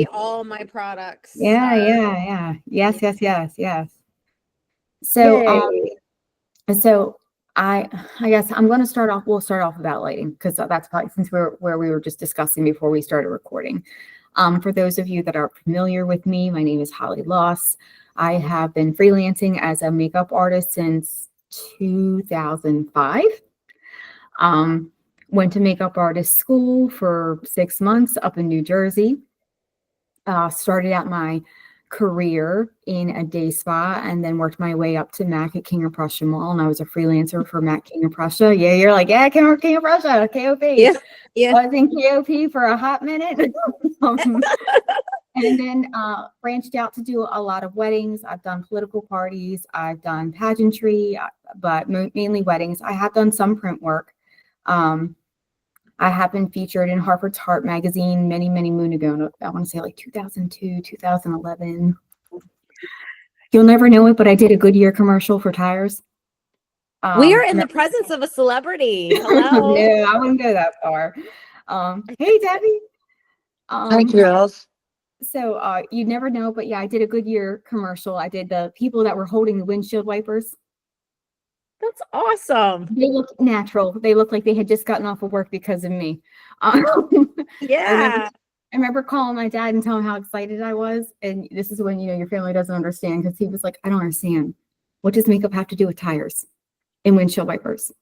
all my products. Yeah. Yes. So, Yay. so I guess I'm going to start off. We'll start off about lighting because that's probably since we're where we were just discussing before we started recording. For those of you that aren't familiar with me, my name is Holly Loss. I have been freelancing as a makeup artist since 2005. Went to makeup artist school for 6 months up in New Jersey. Started out my career in a day spa and then worked my way up to MAC at King of Prussia Mall. And I was a freelancer for MAC King of Prussia. Yeah, you're like, yeah, King of Prussia, KOP. Yeah. I was in KOP for a hot minute. And then branched out to do a lot of weddings. I've done political parties. I've done pageantry, but mainly weddings. I have done some print work. I have been featured in Harper's Heart magazine many moon ago. I want to say like 2002, 2011. You'll never know it, but I did a Goodyear commercial for tires. We are in the presence of a celebrity. Hello. No, I wouldn't go that far. Hey, Debbie. Hi, girls. So you'd never know, but yeah, I did a Goodyear commercial. I did the people that were holding the windshield wipers. That's awesome. They look natural. They look like they had just gotten off of work because of me. Yeah. I remember calling my dad and telling him how excited I was. And this is when, your family doesn't understand because he was like, I don't understand. What does makeup have to do with tires and windshield wipers?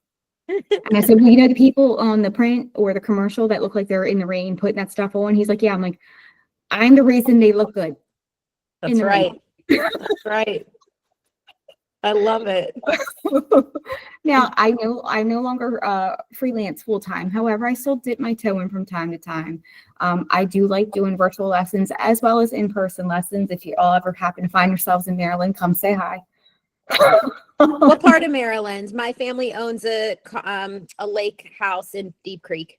And I said, well, the people on the print or the commercial that look like they're in the rain putting that stuff on. He's like, yeah. I'm like, I'm the reason they look good. That's right. That's right. I love it. Now, I no longer freelance full time. However, I still dip my toe in from time to time. I do like doing virtual lessons as well as in-person lessons. If you all ever happen to find yourselves in Maryland, come say hi. What part of Maryland? My family owns a lake house in Deep Creek.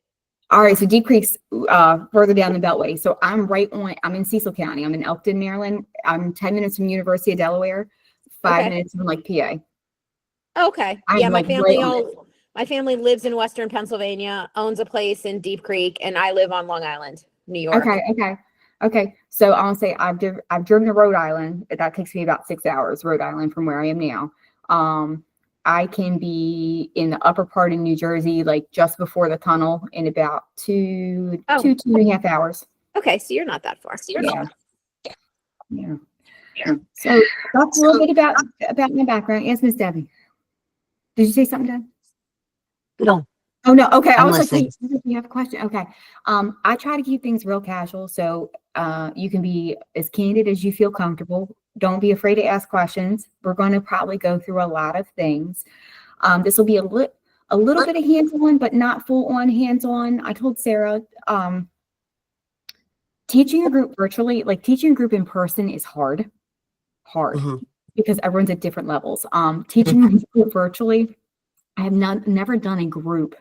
All right, so Deep Creek's further down the Beltway. So I'm in Cecil County. I'm in Elkton, Maryland. I'm 10 minutes from University of Delaware. 5 minutes from PA. Okay. Yeah, my family lives in Western Pennsylvania, owns a place in Deep Creek, and I live on Long Island, New York. Okay. So I'll say I've driven to Rhode Island. That takes me about 6 hours, Rhode Island, from where I am now. I can be in the upper part of New Jersey, like just before the tunnel, in about two and a half hours. Okay, so you're not that far. Yeah. So that's a little bit about my background. Yes, Miss Debbie. Did you say something, Deb? No. Oh no. Okay. I was listening. like, you have a question? Okay. I try to keep things real casual, so you can be as candid as you feel comfortable. Don't be afraid to ask questions. We're going to probably go through a lot of things. This will be a little bit of hands-on, but not full-on hands-on. I told Sarah, teaching a group virtually, like teaching a group in person, is hard. Because everyone's at different levels. Teaching a group virtually, I have never done a group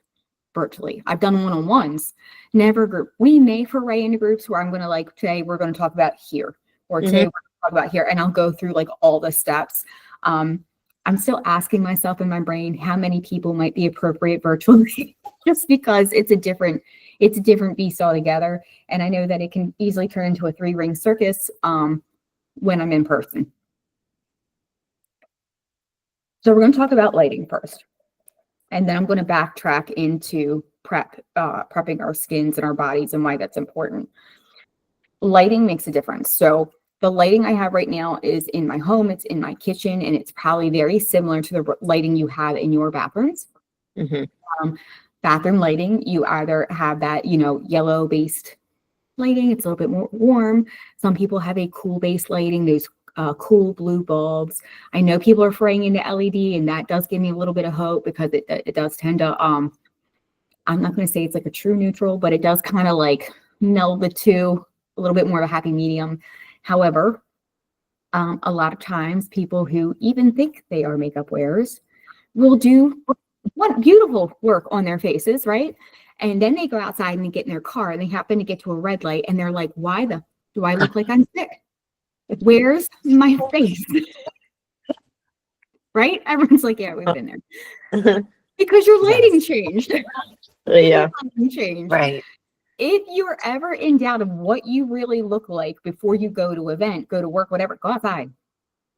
virtually. I've done one-on-ones, never a group. We may foray into groups where I'm going to today we're going to talk about here, or today we're going to talk about here, and I'll go through all the steps. I'm still asking myself in my brain how many people might be appropriate virtually, just because it's a different beast altogether. And I know that it can easily turn into a 3-ring circus when I'm in person. So we're going to talk about lighting first, and then I'm going to backtrack into prepping our skins and our bodies and why that's important. Lighting makes a difference. So the lighting I have right now is in my home, it's in my kitchen, and it's probably very similar to the lighting you have in your bathrooms. Bathroom lighting, you either have that, yellow based lighting, it's a little bit more warm. Some people have a cool based lighting, those cool blue bulbs. I know people are fraying into LED, and that does give me a little bit of hope because it does tend to, I'm not going to say it's like a true neutral, but it does kind of meld the two, a little bit more of a happy medium. However, a lot of times people who even think they are makeup wearers will do beautiful work on their faces, right? And then they go outside and they get in their car and they happen to get to a red light and they're like, why do I look like I'm sick? Where's my face? Right? Everyone's like, yeah, we've been there. Because your lighting changed. Yeah. Changed. Right. if you're ever in doubt of what you really look like before you go to event, go to work, whatever, go outside.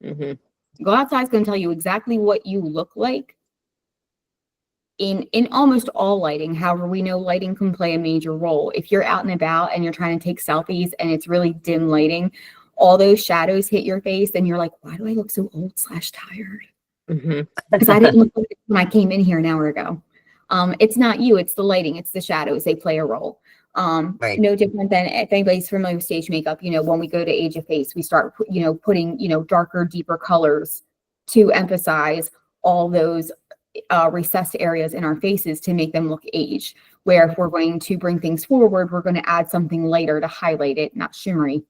Go outside is going to tell you exactly what you look like in almost all lighting. However, we know lighting can play a major role. If you're out and about and you're trying to take selfies and it's really dim lighting, all those shadows hit your face and you're like, why do I look so old/tired? Because I didn't look like this when I came in here an hour ago. It's not you, it's the lighting, it's the shadows, they play a role. Right. No different than if anybody's familiar with stage makeup, when we go to Age of Face, we start, putting, darker, deeper colors to emphasize all those recessed areas in our faces to make them look aged. Where if we're going to bring things forward, we're going to add something lighter to highlight it, not shimmery.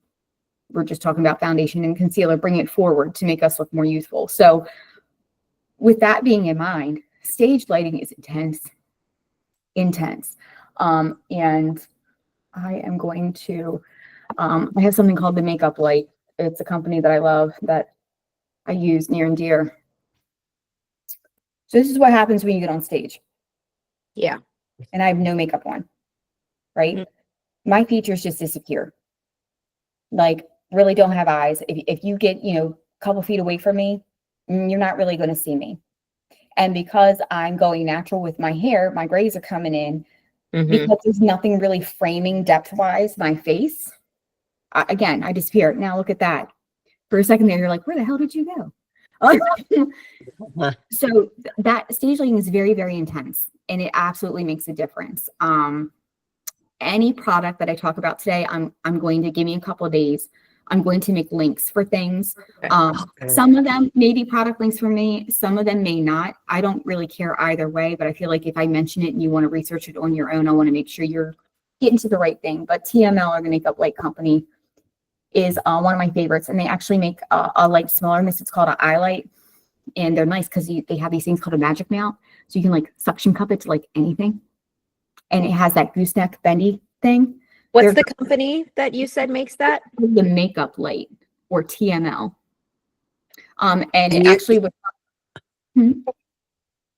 We're just talking about foundation and concealer, bring it forward to make us look more youthful. So with that being in mind, stage lighting is intense. And I am going to, I have something called the Makeup Light. It's a company that I love that I use near and dear. So this is what happens when you get on stage. Yeah. And I have no makeup on, right? My features just disappear. Like, really don't have eyes. If you get, a couple feet away from me, you're not really going to see me. And because I'm going natural with my hair, my grays are coming in because there's nothing really framing depth-wise my face. I disappear. Now look at that. For a second there, you're like, where the hell did you go? So that stage lighting is very, very intense, and it absolutely makes a difference. Any product that I talk about today, I'm going to give me a couple of days. I'm going to make links for things. Some of them may be product links for me. Some of them may not. I don't really care either way, but I feel like if I mention it and you want to research it on your own, I want to make sure you're getting to the right thing. But TML, or the Makeup Light Company, is one of my favorites. And they actually make a light smaller than this. It's called an eye light. And they're nice because they have these things called a magic mount. So you can suction cup it to anything. And it has that gooseneck bendy thing. What's the company that you said makes that? The Makeup Light, or TML. And it actually was.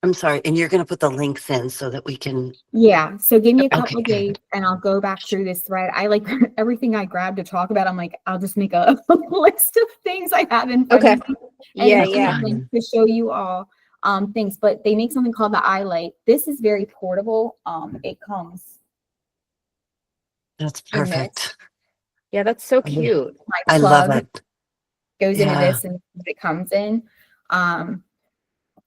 I'm sorry, and you're going to put the links in so that we can. Yeah, so give me a couple of days and I'll go back through this thread. I like everything I grab to talk about. I'm like, I'll just make a list of things I have in front of me. Yeah. To show you all things, but they make something called the eye light. This is very portable. It comes. That's perfect. Yeah, that's so cute. I love it. Goes into this and it comes in.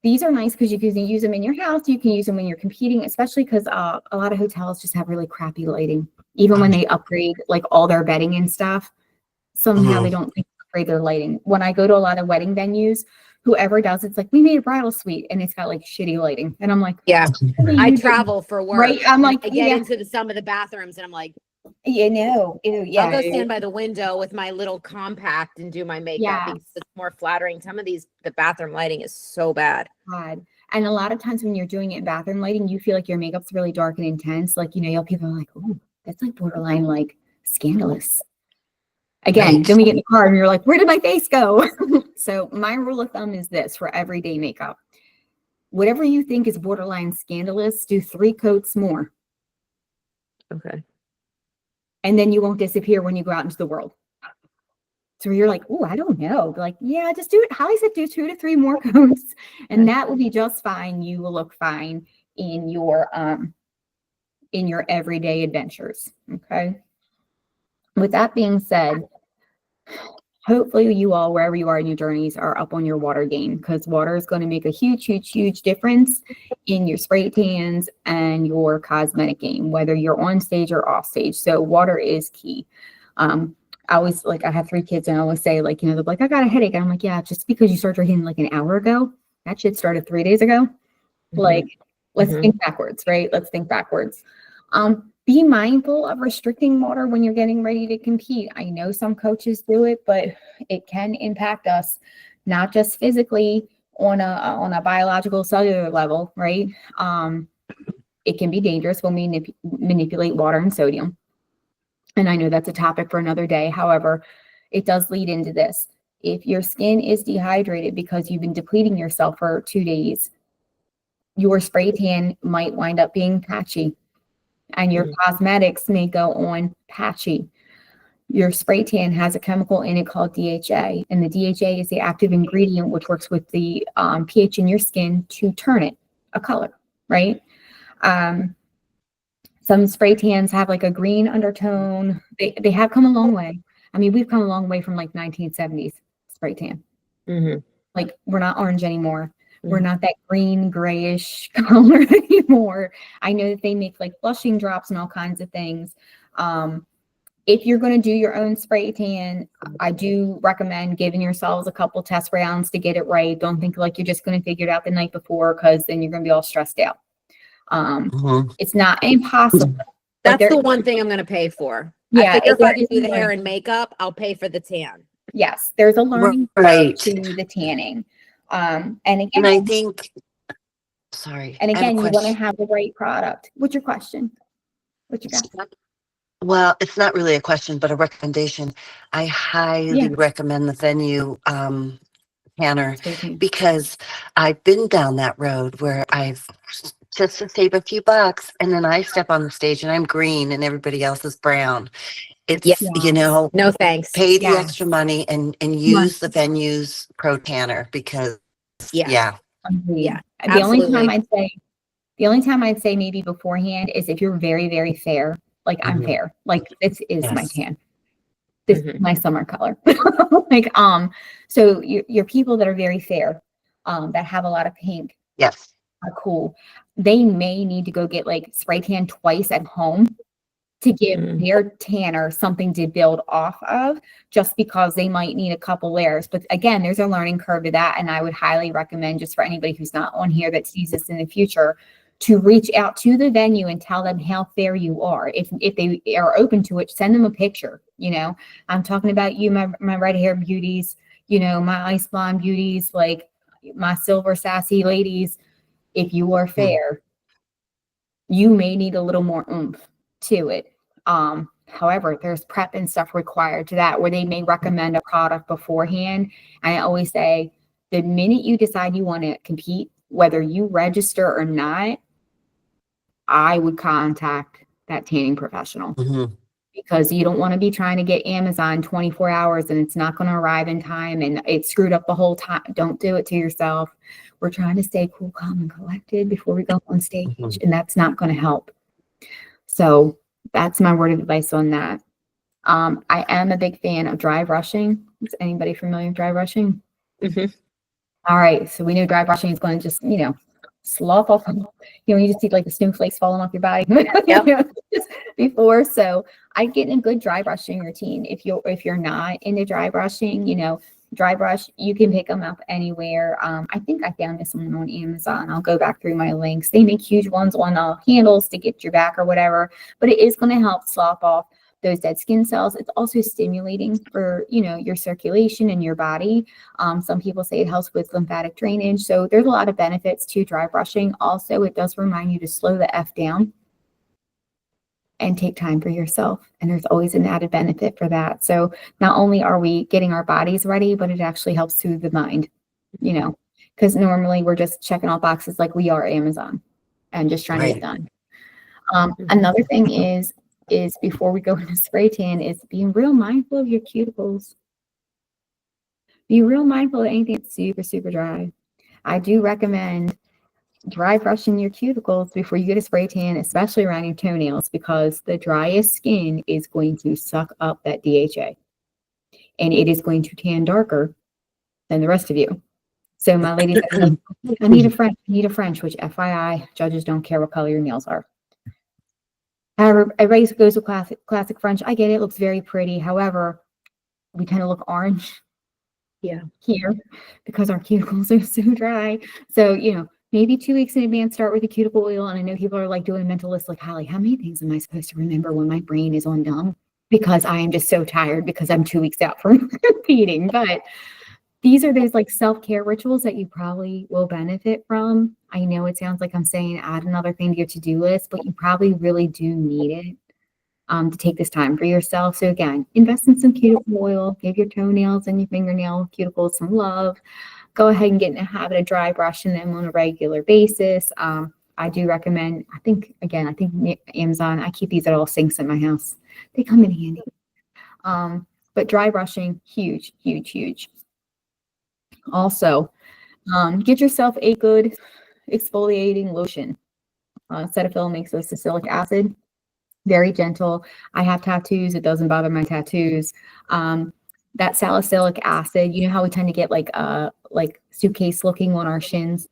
These are nice because you can use them in your house. You can use them when you're competing, especially because a lot of hotels just have really crappy lighting. Even when they upgrade all their bedding and stuff, somehow they don't upgrade their lighting. When I go to a lot of wedding venues, whoever does it's like, we made a bridal suite and it's got shitty lighting. And I'm like, yeah, I travel for work. Right? I'm like, I get into some of the bathrooms and I'm like, I'll go stand by the window with my little compact and do my makeup because it's more flattering. Some of the bathroom lighting is so bad. And a lot of times when you're doing it in bathroom lighting, you feel like your makeup's really dark and intense. People are like, oh, that's borderline scandalous. Again, then we get in the car and you're like, where did my face go? So my rule of thumb is this for everyday makeup. Whatever you think is borderline scandalous, do 3 coats more. Okay. And then you won't disappear when you go out into the world. So you're like, oh, I don't know. Yeah, just do it. Holly said do 2 to 3 more coats and that will be just fine. You will look fine in your everyday adventures. Okay. With that being said, hopefully you all, wherever you are in your journeys, are up on your water game, because water is going to make a huge, huge, huge difference in your spray tans and your cosmetic game, whether you're on stage or off stage. So water is key. I always I have 3 kids and I always say they're like, I got a headache. And I'm like, yeah, just because you started drinking an hour ago, that shit started 3 days ago. Let's think backwards, right? Let's think backwards. Be mindful of restricting water when you're getting ready to compete. I know some coaches do it, but it can impact us, not just physically on a biological cellular level, right? It can be dangerous when we manipulate water and sodium. And I know that's a topic for another day. However, it does lead into this. If your skin is dehydrated because you've been depleting yourself for 2 days, your spray tan might wind up being patchy. and your cosmetics may go on patchy. Your spray tan has a chemical in it called DHA, and the DHA is the active ingredient which works with the pH in your skin to turn it a color, right? Some spray tans have like a green undertone. They have come a long way. I mean, we've come a long way from like 1970s spray tan. Like, we're not orange anymore. We're not that green, grayish color anymore. I know that they make like blushing drops and all kinds of things. If you're going to do your own spray tan, I do recommend giving yourselves a couple test rounds to get it right. Don't think like you're just going to figure it out the night before, because then you're going to be all stressed out. It's not impossible. That's the one thing I'm going to pay for. Yeah, I figure if I can do the hair and makeup, I'll pay for the tan. Yes, there's a learning curve to the tanning. And again, And I think, sorry. and I have a again, you want to question. have the right product. What's your question? What you got? Well, it's not really a question, but a recommendation. I highly recommend the venue tanner, because I've been down that road where I've just to save a few bucks, and then I step on the stage and I'm green and everybody else is brown. It's, you know, No thanks. pay the extra money and use the venue's pro tanner, because The only time I'd say maybe beforehand is if you're very, very fair. Like, I'm fair. Like, this is my tan. This is my summer color. Like, so your people that are very fair, that have a lot of pink, are cool. They may need to go get like spray tan twice at home to give their tanner something to build off of, just because they might need a couple layers. But again, there's a learning curve to that. And I would highly recommend, just for anybody who's not on here that sees this in the future, to reach out to the venue and tell them how fair you are. If they are open to it, send them a picture. You know, I'm talking about you, my red hair beauties, you know, my ice blonde beauties, like my silver sassy ladies. If you are fair, you may need a little more oomph to it. However, there's prep and stuff required to that, where they may recommend a product beforehand. I always say, the minute you decide you want to compete, whether you register or not, I would contact that tanning professional, because you don't want to be trying to get Amazon 24 hours and it's not going to arrive in time and it's screwed up the whole time. Don't do it to yourself. We're trying to stay cool, calm, and collected before we go on stage, and that's not going to help. So that's my word of advice on that. I am a big fan of dry brushing. Is anybody familiar with dry brushing? All right. So we know dry brushing is going to just, you know, slough off. You know, you just see like the snowflakes falling off your body before. So I get in a good dry brushing routine. If you're not into dry brushing, you know, dry brush, you can pick them up anywhere. I think I found this one on Amazon. I'll go back through my links. They make huge ones on handles to get your back or whatever, but it is going to help slough off those dead skin cells. It's also stimulating for, you know, your circulation in your body. Some people say it helps with lymphatic drainage. So there's a lot of benefits to dry brushing. Also, it does remind you to slow the F down and take time for yourself. And there's always an added benefit for that. So not only are we getting our bodies ready, but it actually helps soothe the mind, you know, because normally we're just checking all boxes like we are Amazon and just trying to get done. Another thing is before we go into spray tan, is being real mindful of your cuticles. Be real mindful of anything that's super, super dry. I do recommend dry brushing your cuticles before you get a spray tan, especially around your toenails, because the driest skin is going to suck up that DHA, and it is going to tan darker than the rest of you. So my ladies, I need a French, which FYI, judges don't care what color your nails are. However, everybody goes with classic French. I get it. It looks very pretty. However, we tend to look orange here because our cuticles are so dry. So, you know, maybe 2 weeks in advance, start with a cuticle oil. And I know people are like doing a mental list, like, Holly, how many things am I supposed to remember when my brain is on dumb? Because I am just so tired because I'm 2 weeks out from competing. But these are those like self-care rituals that you probably will benefit from. I know it sounds like I'm saying add another thing to your to-do list, but you probably really do need it to take this time for yourself. So again, invest in some cuticle oil, give your toenails and your fingernail cuticles some love. Go ahead and get in the habit of dry brushing them on a regular basis. I do recommend, I think Amazon, I keep these at all sinks in my house. They come in handy. But dry brushing, huge, huge, huge. Also, get yourself a good exfoliating lotion. Cetaphil makes a salicylic acid, very gentle. I have tattoos. It doesn't bother my tattoos. That salicylic acid, you know how we tend to get like suitcase looking on our shins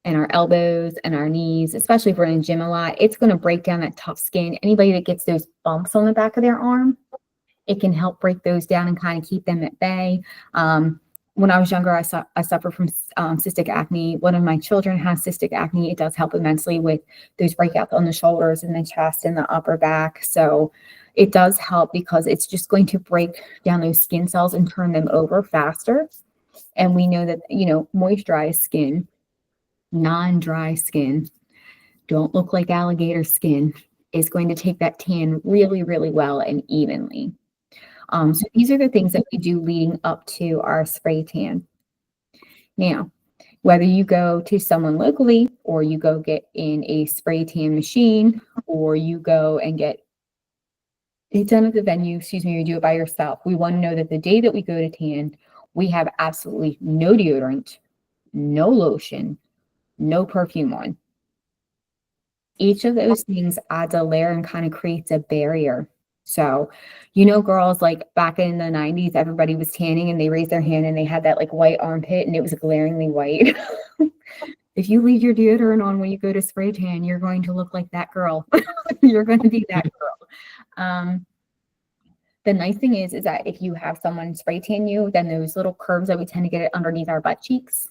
and our elbows and our knees, especially if we're in the gym a lot. It's going to break down that tough skin. Anybody that gets those bumps on the back of their arm, it can help break those down and kind of keep them at bay. When I was younger, I suffered from cystic acne. One of my children has cystic acne. It does help immensely with those breakouts on the shoulders and the chest and the upper back. So it does help because it's just going to break down those skin cells and turn them over faster. And we know that, moisturized skin, non-dry skin, don't look like alligator skin, is going to take that tan really, really well and evenly. So these are the things that we do leading up to our spray tan. Now, whether you go to someone locally or you go get in a spray tan machine or you go and get it done at the venue, you do it by yourself. We want to know that the day that we go to tan, we have absolutely no deodorant, no lotion, no perfume on. Each of those things adds a layer and kind of creates a barrier. So, girls, like back in the 90s, everybody was tanning and they raised their hand and they had that like white armpit and it was glaringly white. If you leave your deodorant on when you go to spray tan, you're going to look like that girl. You're going to be that girl. The nice thing is that if you have someone spray tan you, then those little curves that we tend to get underneath our butt cheeks,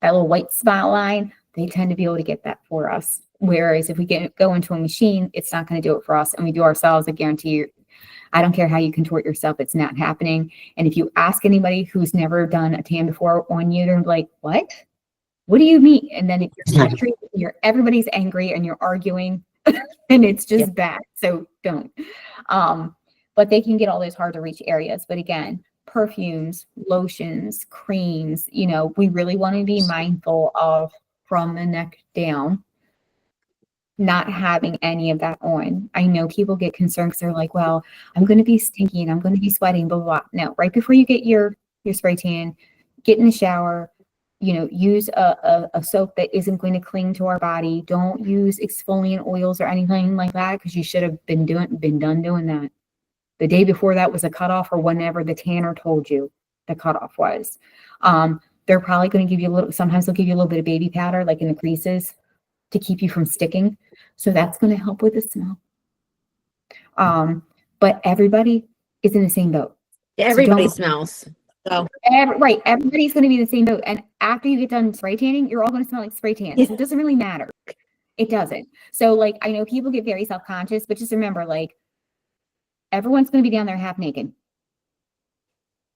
that little white spot line, they tend to be able to get that for us. Whereas if we go into a machine, it's not going to do it for us. And we do ourselves, I guarantee you, I don't care how you contort yourself, it's not happening. And if you ask anybody who's never done a tan before on you, they're like, what? What do you mean? And then if everybody's angry and you're arguing and it's just bad. So don't. But they can get all those hard to reach areas. But again, perfumes, lotions, creams, we really want to be mindful of from the neck down, not having any of that on. I know people get concerned because they're like, well, I'm going to be stinky and I'm going to be sweating, blah, blah, blah. No, right before you get your spray tan, get in the shower, use a soap that isn't going to cling to our body. Don't use exfoliant oils or anything like that because you should have been done doing that. The day before that was a cutoff or whenever the tanner told you the cutoff was. They're probably going to give you sometimes they'll give you a little bit of baby powder, like in the creases to keep you from sticking. So that's going to help with the smell. But everybody is in the same boat. Everybody smells. So. Right. Everybody's going to be in the same boat. And after you get done spray tanning, you're all going to smell like spray tan. So it doesn't really matter. It doesn't. So I know people get very self-conscious, but just remember, everyone's going to be down there half naked.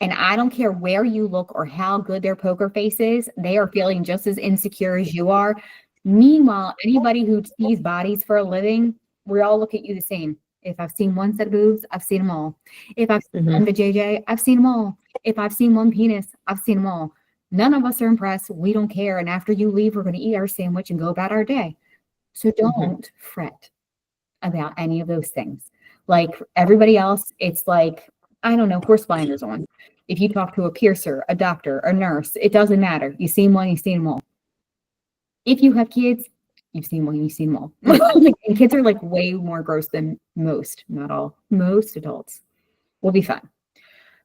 And I don't care where you look or how good their poker face is, they are feeling just as insecure as you are. Meanwhile, anybody who sees bodies for a living, we all look at you the same. If I've seen one set of boobs, I've seen them all. If I've seen one JJ, I've seen them all. If I've seen one penis, I've seen them all. None of us are impressed. We don't care. And after you leave, we're going to eat our sandwich and go about our day. So don't fret about any of those things. Like everybody else, it's like, I don't know, horse blinders on. If you talk to a piercer, a doctor, a nurse, it doesn't matter. You seen one, you've seen them all. If you have kids, you've seen one, you've seen them all. And kids are way more gross than most, not all, most adults. Will be fun.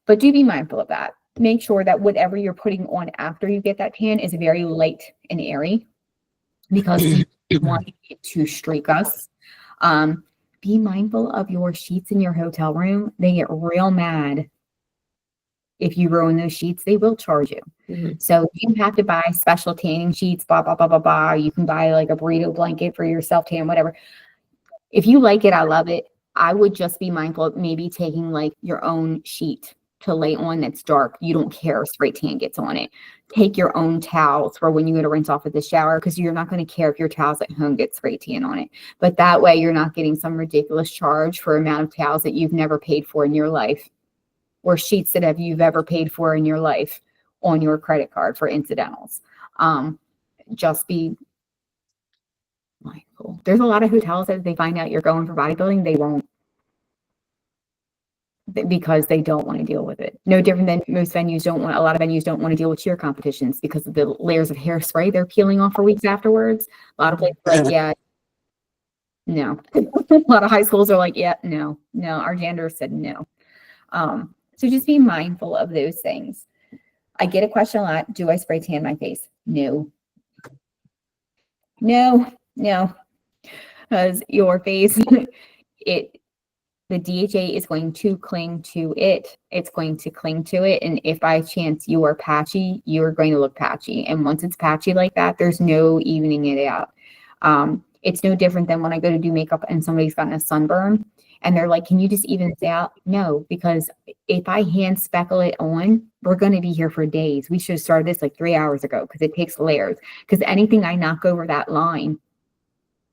But do be mindful of that. Make sure that whatever you're putting on after you get that tan is very light and airy because you want it to streak us. Be mindful of your sheets in your hotel room. They get real mad if you ruin those sheets. They will charge you. So you have to buy special tanning sheets, blah, blah, blah, blah, blah. You can buy a burrito blanket for your self-tan, whatever. If you like it, I love it. I would just be mindful of maybe taking your own sheet to lay on that's dark. You don't care if spray tan gets on it. Take your own towels for when you go to rinse off at the shower because you're not going to care if your towels at home get spray tan on it. But that way you're not getting some ridiculous charge for amount of towels that you've never paid for in your life or sheets that you've ever paid for in your life on your credit card for incidentals. Just be Cool. There's a lot of hotels that if they find out you're going for bodybuilding, they won't, because they don't want to deal with it. No different than most venues don't want, a lot of venues don't want to deal with cheer competitions because of the layers of hairspray they're peeling off for weeks afterwards. A lot of places are like, yeah, no. A lot of high schools are like, yeah, no, our janitor said no. So just be mindful of those things. I get a question a lot. Do I spray tan my face? No. Because your face, the DHA is going to cling to it. It's going to cling to it. And if by chance you are patchy, you are going to look patchy. And once it's patchy like that, there's no evening it out. It's no different than when I go to do makeup and somebody's gotten a sunburn and they're like, can you just even it out? No, because if I hand speckle it on, we're going to be here for days. We should have started this like 3 hours ago because it takes layers. Because anything I knock over that line,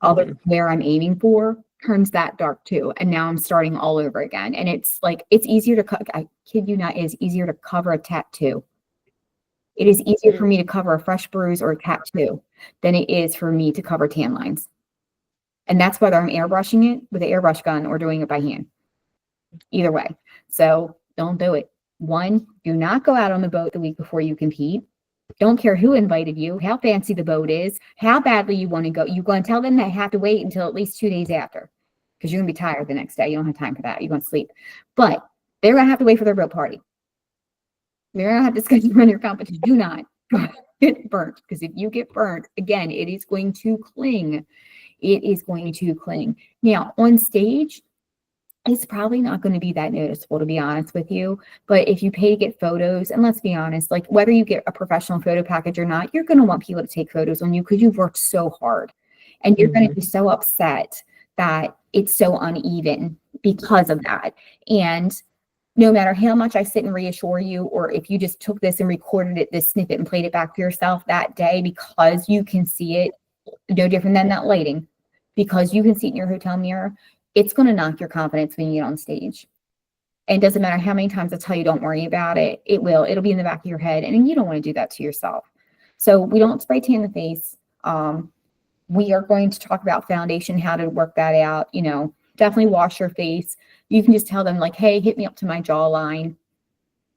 other than where I'm aiming for, turns that dark too. And now I'm starting all over again. And it's like, it's easier to, I kid you not, it is easier to cover a tattoo. It is easier for me to cover a fresh bruise or a tattoo than it is for me to cover tan lines. And that's whether I'm airbrushing it with an airbrush gun or doing it by hand. Either way. So don't do it. One, do not go out on the boat the week before you compete. Don't care who invited you, how fancy the boat is, how badly you want to go. You're going to tell them they have to wait until at least 2 days after because you're going to be tired the next day. You don't have time for that. You're going to sleep. But they're going to have to wait for their boat party. They're going to have to schedule on your competition. Do not get burnt, because if you get burnt, again, it is going to cling. It is going to cling. Now, on stage, it's probably not going to be that noticeable, to be honest with you. But if you pay to get photos, and let's be honest, like whether you get a professional photo package or not, you're going to want people to take photos on you because you've worked so hard. And you're going to be so upset that it's so uneven because of that. And no matter how much I sit and reassure you, or if you just took this and recorded it, this snippet, and played it back for yourself that day, because you can see it, no different than that lighting, because you can see it in your hotel mirror, it's going to knock your confidence when you get on stage. And it doesn't matter how many times I tell you don't worry about it, it'll be in the back of your head, and you don't want to do that to yourself. So we don't spray tan the face. We are going to talk about foundation, how to work that out. You know, definitely wash your face. You can just tell them like, hey, hit me up to my jawline.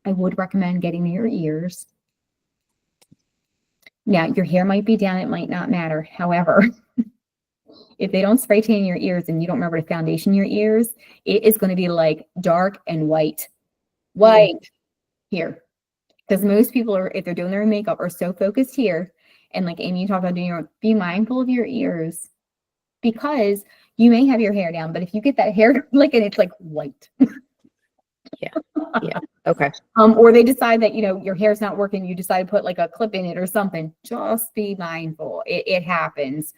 I would recommend getting to your ears. Now, your hair might be down, it might not matter. However, if they don't spray tan your ears and you don't remember to foundation your ears, it is going to be like dark and white here. Because most people are, if they're doing their makeup, are so focused here. And like Amy, you talked about doing your, be mindful of your ears, because you may have your hair down, but if you get that hair like, and it's like white. Yeah. Okay. Or they decide that, you know, your hair's not working, you decide to put like a clip in it or something. Just be mindful. It happens.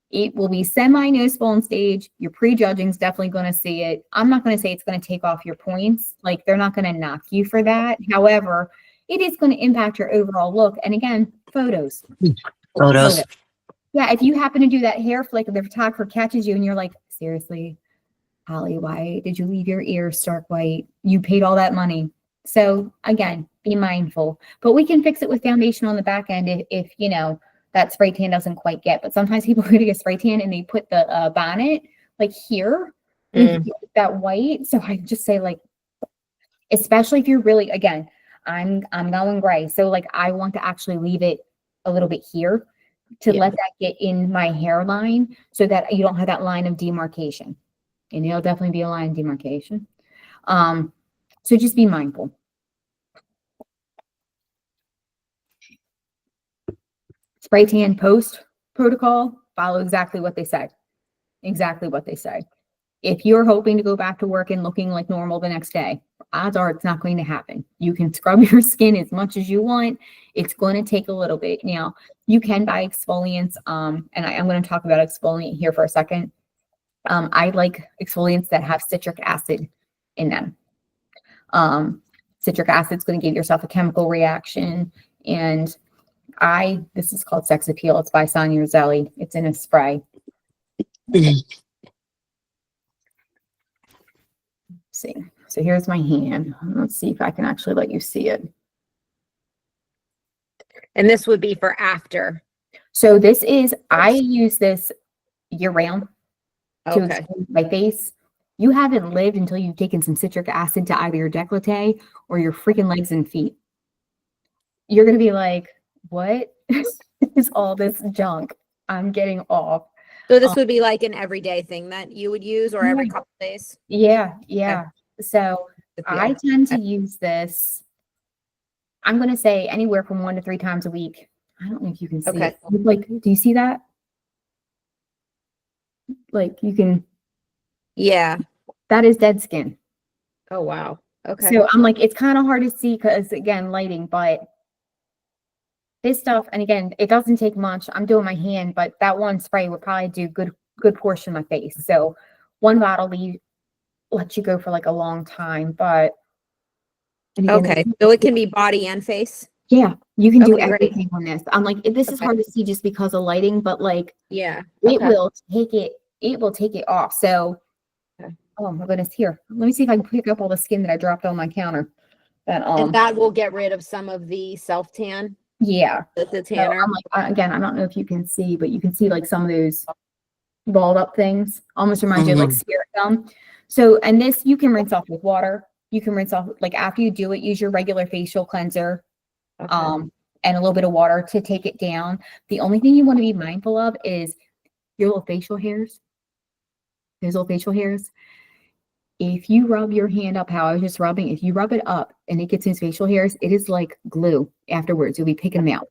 It will be semi-noticeable on stage. Your prejudging is definitely going to see it. I'm not going to say it's going to take off your points. Like, they're not going to knock you for that. However, it is going to impact your overall look. And again, photos. Yeah, if you happen to do that hair flick and the photographer catches you and you're like, seriously, Holly, why did you leave your ears stark white? You paid all that money. So again, be mindful. But we can fix it with foundation on the back end if you know, that spray tan doesn't quite get. But sometimes people go to get spray tan and they put the bonnet like here, that white. So I just say, like, especially if you're really, again, I'm going gray. So like, I want to actually leave it a little bit here to let that get in my hairline so that you don't have that line of demarcation. And it'll definitely be a line of demarcation. So just be mindful. Spray tan post protocol, follow exactly what they say. Exactly what they say. If you're hoping to go back to work and looking like normal the next day, odds are it's not going to happen. You can scrub your skin as much as you want. It's going to take a little bit. Now, you can buy exfoliants, and I'm going to talk about exfoliant here for a second. I like exfoliants that have citric acid in them. Citric acid is going to give yourself a chemical reaction. And this is called Sex Appeal. It's by Sonia Roselli. It's in a spray. See, so here's my hand. Let's see if I can actually let you see it. And this would be for after. So I use this year round to Okay. expose my face. You haven't lived until you've taken some citric acid to either your décolleté or your freaking legs and feet. You're going to be like, what is all this junk I'm getting off? So this would be like an everyday thing that you would use, or every couple days? Yeah. So I tend to Okay. use this, I'm going to say anywhere from 1 to 3 times a week. I don't know if you can see Okay. it. Like, do you see that? Like you can, Yeah. that is dead skin. Oh, wow. Okay. So I'm like, it's kind of hard to see because again, lighting, but this stuff, and again, it doesn't take much. I'm doing my hand, but that one spray would probably do good portion of my face. So one bottle lets you go for like a long time, but and again, Okay. So it can be body and face? yeah, you can do Okay, great. everything on this. I'm like, this is Okay. hard to see just because of lighting, but like Yeah. it Okay. will take it off. So Okay. oh my goodness, here. Let me see if I can pick up all the skin that I dropped on my counter. And that will get rid of some of the self tan, yeah. the So tanner. I'm like, again, I don't know if you can see, but you can see like some of those balled up things. Almost reminds you of like spirit gum. So, and this you can rinse off with water. You can rinse off like after you do it, use your regular facial cleanser, Okay. and a little bit of water to take it down. The only thing you want to be mindful of is your little facial hairs. Those little facial hairs. If you rub your hand up, how I was just rubbing, if you rub it up and it gets into facial hairs, it is like glue afterwards. You'll be picking them out.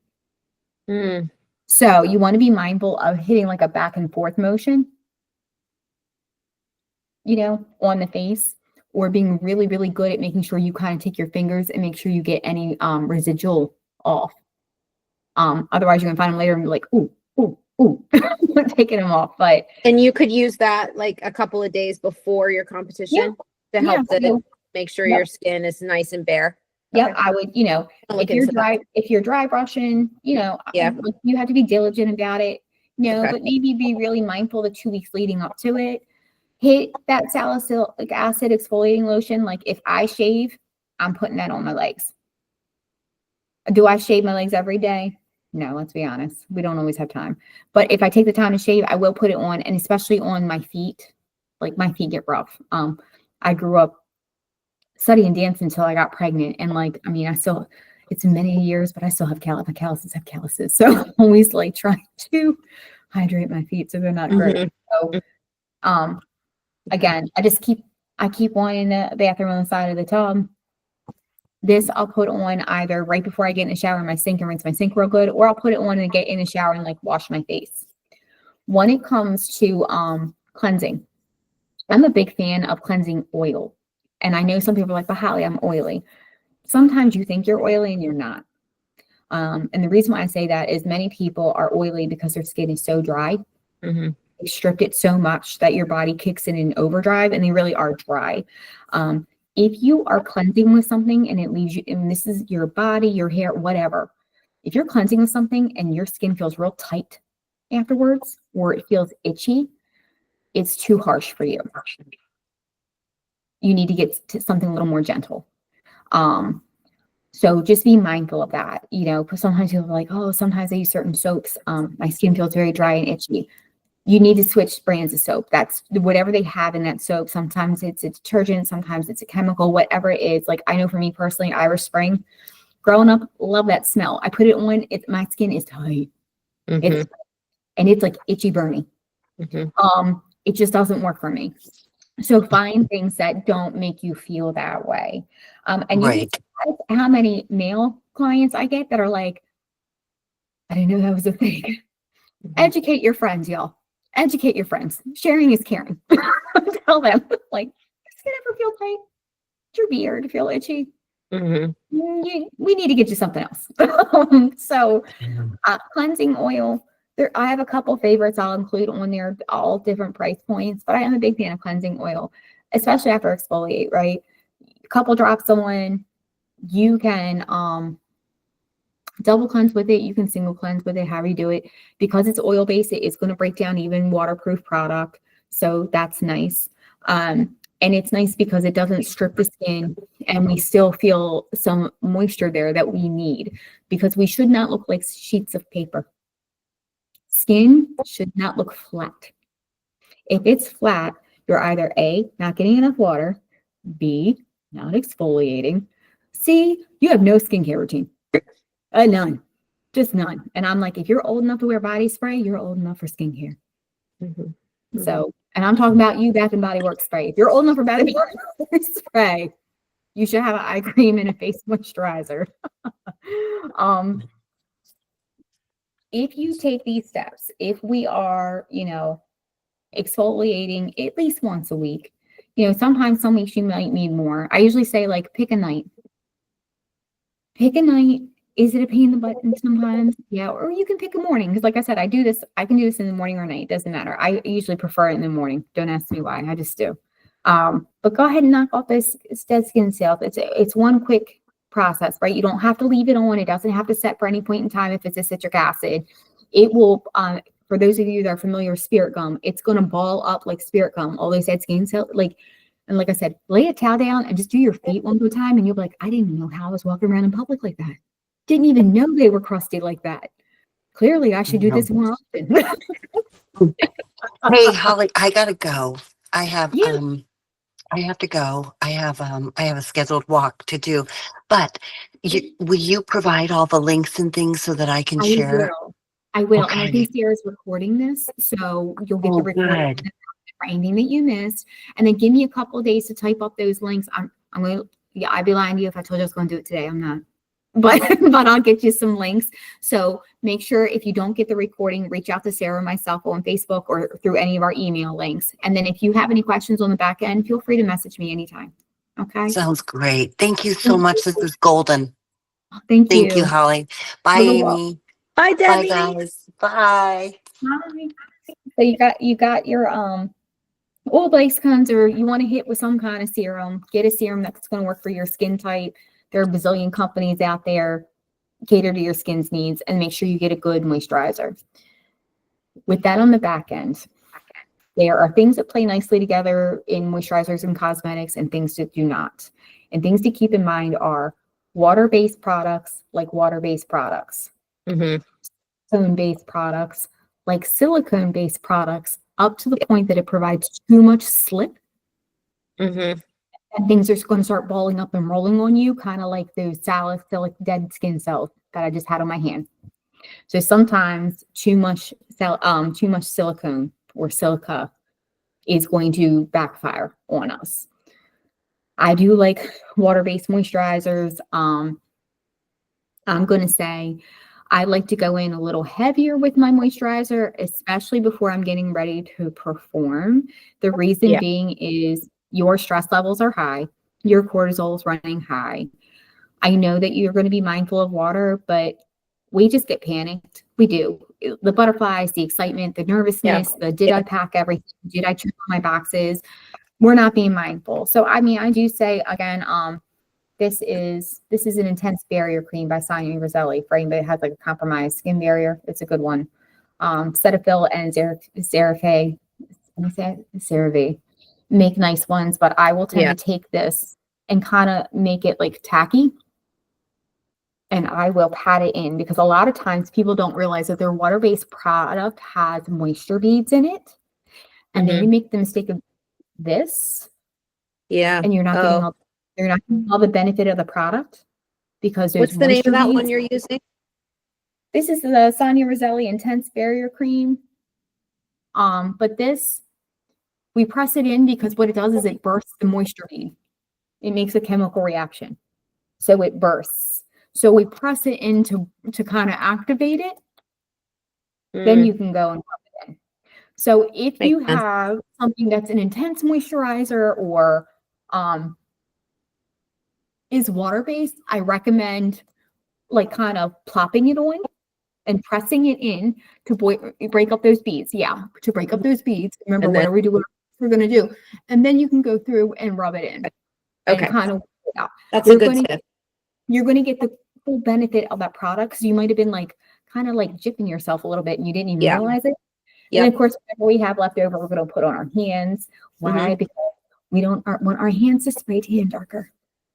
Mm. So you want to be mindful of hitting like a back and forth motion, on the face, or being really, really good at making sure you kind of take your fingers and make sure you get any residual off. Otherwise you're gonna find them later and be like, ooh, taking them off. But And you could use that like a couple of days before your competition to help make sure your skin is nice and bare. Yep, Okay. I would, I'll look if you're into that. if you're dry brushing, Yeah. you have to be diligent about it, Okay. but maybe be really mindful the 2 weeks leading up to it. Hit that salicylic acid exfoliating lotion. Like if I shave, I'm putting that on my legs. Do I shave my legs every day? No, let's be honest. We don't always have time. But if I take the time to shave, I will put it on, and especially on my feet. Like my feet get rough. I grew up studying dance until I got pregnant, and it's many years, but I still have calluses. So I'm always like trying to hydrate my feet so they're not great. So again, I keep one in the bathroom on the side of the tub. This I'll put on either right before I get in the shower in my sink and rinse my sink real good, or I'll put it on and get in the shower and like wash my face. When it comes to cleansing, I'm a big fan of cleansing oil. And I know some people are like, but Holly, I'm oily. Sometimes you think you're oily and you're not. And the reason why I say that is many people are oily because their skin is so dry. Mm-hmm. They stripped it so much that your body kicks in overdrive, and they really are dry. If you are cleansing with something and it leaves you, and this is your body, your hair, whatever, if you're cleansing with something and your skin feels real tight afterwards, or it feels itchy, it's too harsh for you. You need to get to something a little more gentle. So just be mindful of that, because sometimes people are like, oh, sometimes I use certain soaps. My skin feels very dry and itchy. You need to switch brands of soap. That's whatever they have in that soap. Sometimes it's a detergent, sometimes it's a chemical, whatever it is. Like I know for me personally, Irish Spring, growing up, love that smell. I put it on, my skin is tight. Mm-hmm. It's like itchy burning. Mm-hmm. It just doesn't work for me. So find things that don't make you feel that way. And you Right. how many male clients I get that are like, I didn't know that was a thing. Mm-hmm. Educate your friends, y'all. Educate your friends. Sharing is caring. Tell them, like, does it ever feel tight? Does your beard feel itchy? Mm-hmm. We need to get you something else. So cleansing oil. I have a couple favorites I'll include on there, all different price points, but I am a big fan of cleansing oil, especially after exfoliate, right? A couple drops on, you can double cleanse with it. You can single cleanse with it, however you do it. Because it's oil-based, it's going to break down even waterproof product. So that's nice. And it's nice because it doesn't strip the skin, and we still feel some moisture there that we need, because we should not look like sheets of paper. Skin should not look flat. If it's flat, you're either A, not getting enough water, B, not exfoliating, C, you have no skincare routine. None. Just none. And I'm like, if you're old enough to wear body spray, you're old enough for skincare. So, and I'm talking about you, Bath and Body Works spray. If you're old enough for Bath and Body Works spray, you should have an eye cream and a face moisturizer. If you take these steps, if we are, exfoliating at least once a week, sometimes some weeks you might need more. I usually say, like, pick a night. Pick a night. Is it a pain in the butt sometimes? Yeah. Or you can pick a morning. Because like I said, I can do this in the morning or night. It doesn't matter. I usually prefer it in the morning. Don't ask me why. I just do. But go ahead and knock off those dead skin cells. It's one quick process, right? You don't have to leave it on. It doesn't have to set for any point in time if it's a citric acid. It will, for those of you that are familiar with spirit gum, it's going to ball up like spirit gum, all those dead skin cells. And like I said, lay a towel down and just do your feet one more time. And you'll be like, I didn't even know how I was walking around in public like that. Didn't even know they were crusty like that. Clearly, I should do this more often. Hey, Holly, I gotta go. I have to go. I have a scheduled walk to do. But will you provide all the links and things so that I can share? I will. Okay. And I think Sarah's recording this, so you'll get the recording for anything that you missed. And then give me a couple of days to type up those links. I'm going to, I'd be lying to you if I told you I was going to do it today. I'm not. But I'll get you some links. So make sure if you don't get the recording, reach out to Sarah or myself on Facebook or through any of our email links. And then if you have any questions on the back end, feel free to message me anytime. Okay. Sounds great. Thank you so much. This is golden. Thank you. Thank you, Holly. Bye, Amy. Bye, Debbie. Bye, guys. Bye. Bye. So you got your oil base cones, or you want to hit with some kind of serum. Get a serum that's going to work for your skin type. There are a bazillion companies out there, cater to your skin's needs, and make sure you get a good moisturizer. With that on the back end, there are things that play nicely together in moisturizers and cosmetics and things that do not. And things to keep in mind are water-based products like water-based products, silicone-based products like silicone-based products, up to the point that it provides too much slip. And things are going to start balling up and rolling on you, kind of like those salicylic dead skin cells that I just had on my hand. So sometimes too much silicone or silica is going to backfire on us. I do like water-based moisturizers. I'm going to say I like to go in a little heavier with my moisturizer, especially before I'm getting ready to perform. The reason being is your stress levels are high, your cortisol is running high. I know that you're going to be mindful of water, but we just get panicked. We do. The butterflies, the excitement, the nervousness, did I pack everything? Did I check my boxes? We're not being mindful. So, I mean, I do say again, this is an intense barrier cream by Sonia Roselli for anybody that has like a compromised skin barrier. It's a good one. Cetaphil and CeraVe make nice ones, but I will tend to take this and kind of make it like tacky, and I will pat it in, because a lot of times people don't realize that their water-based product has moisture beads in it, and then you make the mistake of this, and you're not getting all the benefit of the product, because there's what's the name of that one you're using? This is the Sonia Roselli Intense Barrier Cream. But this, we press it in because what it does is it bursts the moisture bead. It makes a chemical reaction. So it bursts. So we press it in to kind of activate it. Then you can go and rub it in. So if you have something that's an intense moisturizer or is water-based, I recommend like kind of plopping it on and pressing it in to break up those beads. Yeah, to break up those beads. Remember, what are we doing? We're going to do. And then you can go through and rub it in. And kind of work it out. That's a good tip. You're going to get the full benefit of that product, because you might have been like kind of like jipping yourself a little bit and you didn't even realize it. And of course, whatever we have left over, we're going to put on our hands. Why? Because we don't want our hands to spray tan darker.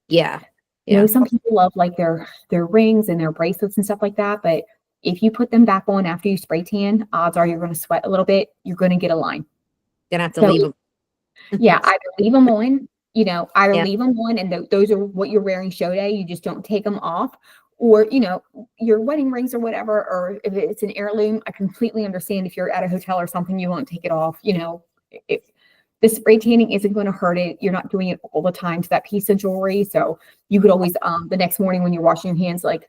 You know, some people love like their rings and their bracelets and stuff like that, but If you put them back on after you spray tan, odds are you're going to sweat a little bit. You're going to get a line. Gonna have to leave them. Yeah, either leave them on, either Yeah. leave them on and those are what you're wearing show day. You just don't take them off. Or, your wedding rings or whatever, or if it's an heirloom, I completely understand if you're at a hotel or something, you won't take it off. The spray tanning isn't going to hurt it. You're not doing it all the time to that piece of jewelry. So you could always, the next morning when you're washing your hands, like,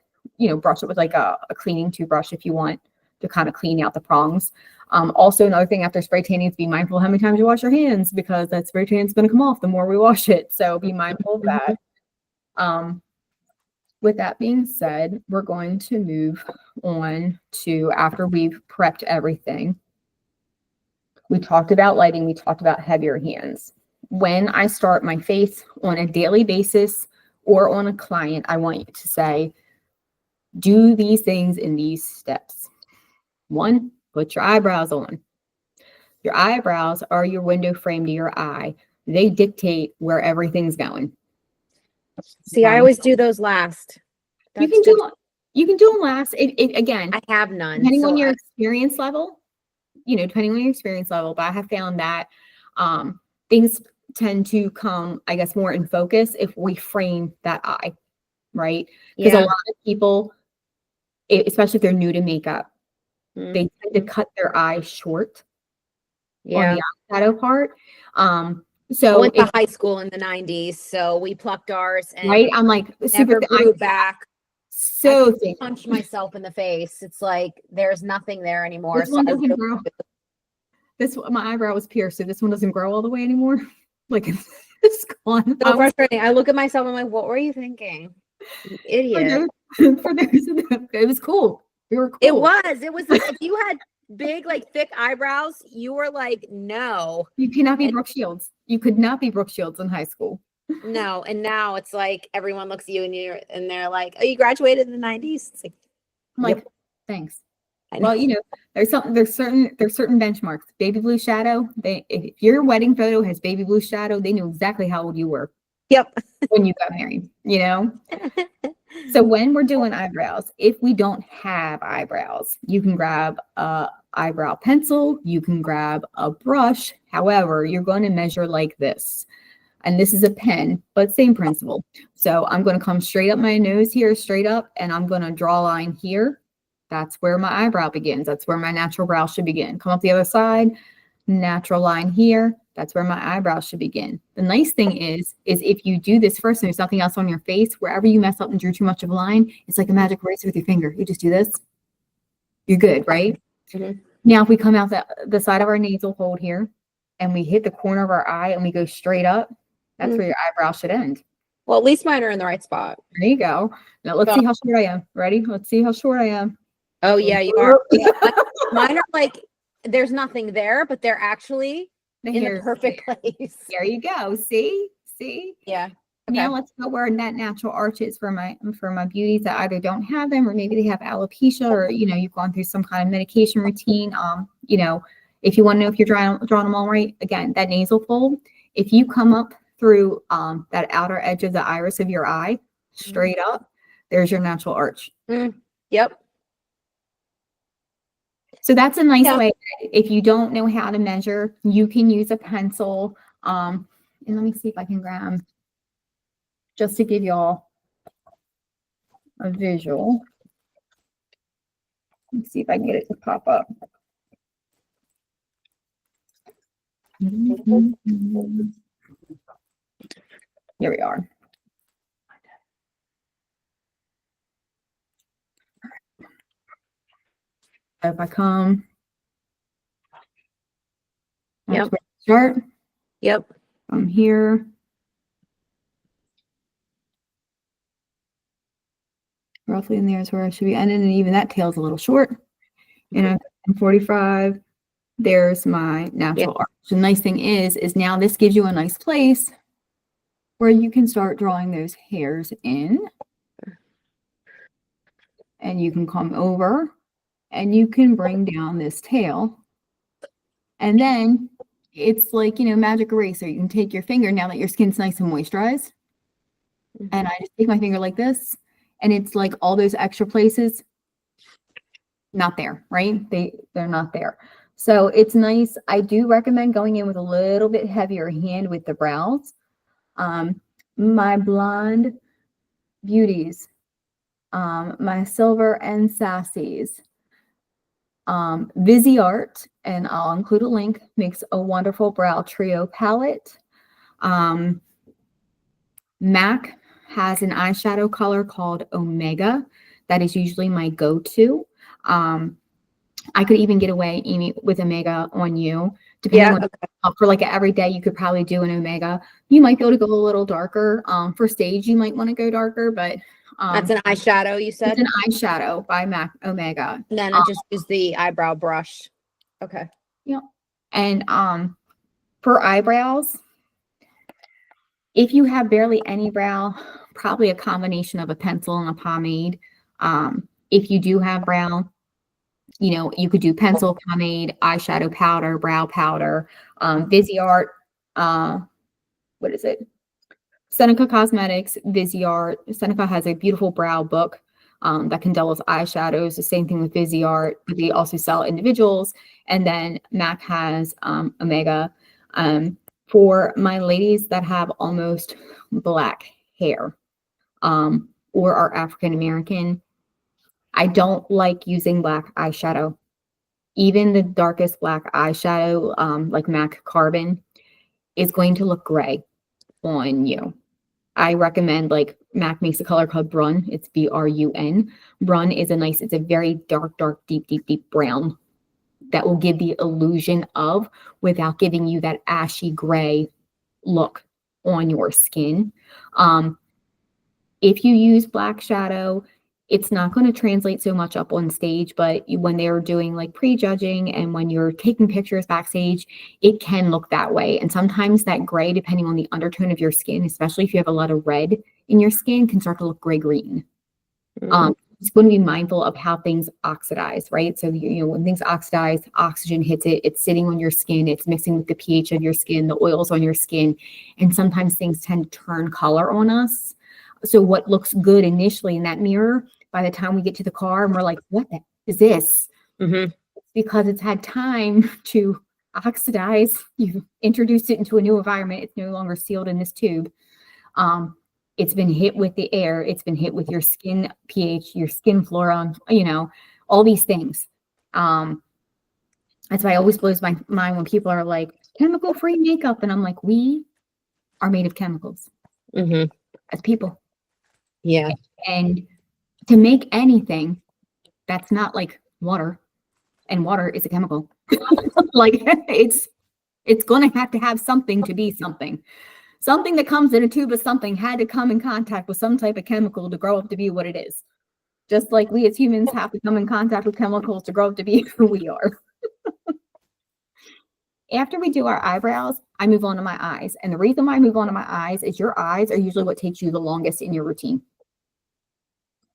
brush it with like a cleaning toothbrush if you want to kind of clean out the prongs. Also, another thing after spray tanning is be mindful how many times you wash your hands, because that spray tan is going to come off the more we wash it. So be mindful of that. With that being said, we're going to move on to after we've prepped everything. We talked about lighting. We talked about heavier hands. When I start my face on a daily basis or on a client, I want you to say, do these things in these steps. 1, put your eyebrows on. Your eyebrows are your window frame to your eye. They dictate where everything's going. See, I always do those last. You can do them last. Again, I have none. Depending on your experience level, but I have found that things tend to come, I guess, more in focus if we frame that eye, right? Because a lot of people, especially if they're new to makeup, they tend to cut their eyes short on the eyeshadow part. So I went to high school in the 90s, so we plucked ours and right. I'm like never grew back. So I punch myself in the face. It's like there's nothing there anymore. This one doesn't grow. My eyebrow was pierced, so this one doesn't grow all the way anymore. Like it's gone. So frustrating. I look at myself. I'm like, what were you thinking, you idiot? It was cool. We were cool. It was like if you had big, like thick eyebrows, you were like, no. You cannot be Brooke Shields. You could not be Brooke Shields in high school. No, and now it's like everyone looks at you and they're like, "Oh, you graduated in the 90s?" It's like, I'm like, thanks. Well, there's certain benchmarks. Baby blue shadow. If your wedding photo has baby blue shadow, they knew exactly how old you were. Yep. When you got married, So when we're doing eyebrows, if we don't have eyebrows, you can grab a eyebrow pencil. You can grab a brush. However, you're going to measure like this. And this is a pen, but same principle. So I'm going to come straight up my nose here, straight up, and I'm going to draw a line here. That's where my eyebrow begins. That's where my natural brow should begin. Come up the other side, natural line here. That's where my eyebrow should begin. The nice thing is if you do this first and there's nothing else on your face, wherever you mess up and drew too much of a line, it's like a magic eraser with your finger. You just do this. You're good, right? Mm-hmm. Now, if we come out the side of our nasal fold here and we hit the corner of our eye and we go straight up, that's where your eyebrow should end. Well, at least mine are in the right spot. There you go. Now let's see how short I am. Ready? Let's see how short I am. Oh yeah, you are. Mine are like there's nothing there, but they're actually in the perfect place. There you go. See? Yeah. Okay. Now let's go where that natural arch is for my beauties that either don't have them or maybe they have alopecia or you've gone through some kind of medication routine. If you want to know if you're drawing them all right, again, that nasal fold, if you come up through that outer edge of the iris of your eye, straight up, there's your natural arch. Yep. So that's a nice way. If you don't know how to measure, you can use a pencil. And let me see if I can grab, just to give y'all a visual. Let's see if I can get it to pop up. Here we are. If I come, that's where I start. Yep. I'm here. Roughly in there is where I should be ending, and even that tail's a little short. And I'm 45. There's my natural arch. The nice thing is now this gives you a nice place where you can start drawing those hairs in. And you can come over and you can bring down this tail. And then it's like, magic eraser. You can take your finger now that your skin's nice and moisturized. And I just take my finger like this. And it's like all those extra places not there, right? They're not there. So it's nice. I do recommend going in with a little bit heavier hand with the brows. My blonde beauties, my silver and sassies, Viseart, and I'll include a link, makes a wonderful brow trio palette. MAC has an eyeshadow color called Omega. That is usually my go-to. I could even get away, Amy, with Omega on you. Depending on, for like every day, you could probably do an Omega. You might be able to go a little darker. For stage, you might want to go darker, but that's an eyeshadow, you said? It's an eyeshadow by MAC Omega. And then I just use the eyebrow brush. Okay. Yeah. And for eyebrows, if you have barely any brow, probably a combination of a pencil and a pomade. If you do have brow, you know, you could do pencil, pomade, eyeshadow powder, brow powder, Viseart, what is it? Seneca Cosmetics, Viseart. Seneca has a beautiful brow book that can deal with eyeshadows. The same thing with Viseart, but they also sell individuals. And then MAC has Omega. For my ladies that have almost black hair or are African American, I don't like using black eyeshadow. Even the darkest black eyeshadow, like MAC Carbon, is going to look gray on you. I recommend, like, MAC makes a color called Brun. It's Brun. Brun is it's a very dark, deep brown that will give the illusion of without giving you that ashy gray look on your skin. If you use black shadow, it's not going to translate so much up on stage, but when they're doing like pre-judging and when you're taking pictures backstage, it can look that way. And sometimes that gray, depending on the undertone of your skin, especially if you have a lot of red in your skin, can start to look gray-green. It's going to be mindful of how things oxidize, right? So, you know, when things oxidize, oxygen hits it, it's sitting on your skin, it's mixing with the pH of your skin, the oils on your skin, and sometimes things tend to turn color on us. So what looks good initially in that mirror, by the time we get to the car and we're like, what is this? It's because it's had time to oxidize. You've introduced it into a new environment. It's no longer sealed in this tube. It's been hit with the air. It's been hit with your skin pH, your skin flora, you know, all these things. That's why it always blows my mind when people are like, chemical-free makeup. And I'm like, we are made of chemicals as people. Yeah. And to make anything that's not like water, and water is a chemical, like it's going to have something to be something. Something that comes in a tube of something had to come in contact with some type of chemical to grow up to be what it is. Just like we as humans have to come in contact with chemicals to grow up to be who we are. After we do our eyebrows, I move on to my eyes. And the reason why I move on to my eyes is your eyes are usually what takes you the longest in your routine.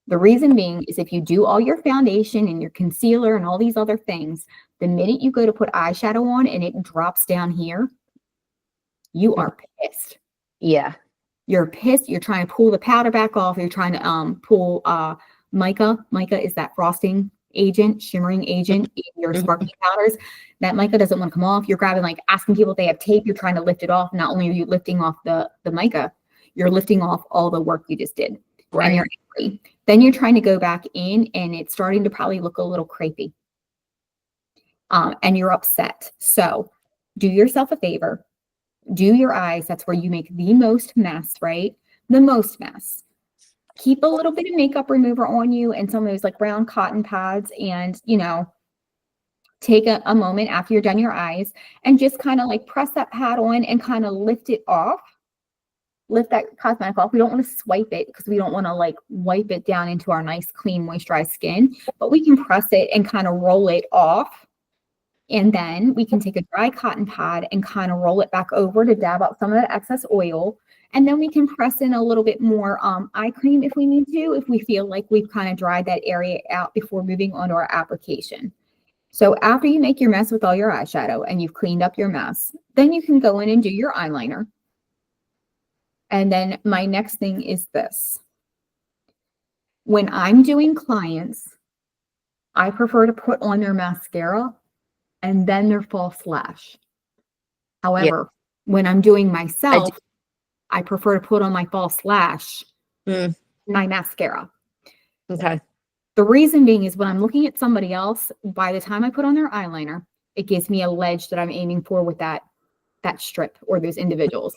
The reason being is if you do all your foundation and your concealer and all these other things, the minute you go to put eyeshadow on and it drops down here, you are pissed. Yeah. You're pissed. You're trying to pull the powder back off. You're trying to pull mica. Mica is that frosting agent, shimmering agent in your sparkly powders. That mica doesn't want to come off. You're grabbing, like, asking people if they have tape. You're trying to lift it off. Not only are you lifting off the mica, you're lifting off all the work you just did. Right. And you're angry. Then you're trying to go back in and it's starting to probably look a little crepey. And you're upset. So do yourself a favor. Do your eyes. That's where you make the most mess, right? The most mess. Keep a little bit of makeup remover on you and some of those like brown cotton pads, and, you know, take a moment after you're done your eyes and just kind of like press that pad on and kind of lift it off. Lift that cosmetic off. We don't want to swipe it because we don't want to like wipe it down into our nice, clean, moisturized skin, but we can press it and kind of roll it off. And then we can take a dry cotton pad and kind of roll it back over to dab out some of the excess oil. And then we can press in a little bit more eye cream if we need to, if we feel like we've kind of dried that area out before moving on to our application. So after you make your mess with all your eyeshadow and you've cleaned up your mess, then you can go in and do your eyeliner. And then my next thing is this. When I'm doing clients, I prefer to put on their mascara and then their false lash. However, when I'm doing myself, I prefer to put on my false lash, my mascara. Okay. The reason being is when I'm looking at somebody else, by the time I put on their eyeliner, it gives me a ledge that I'm aiming for with that strip or those individuals.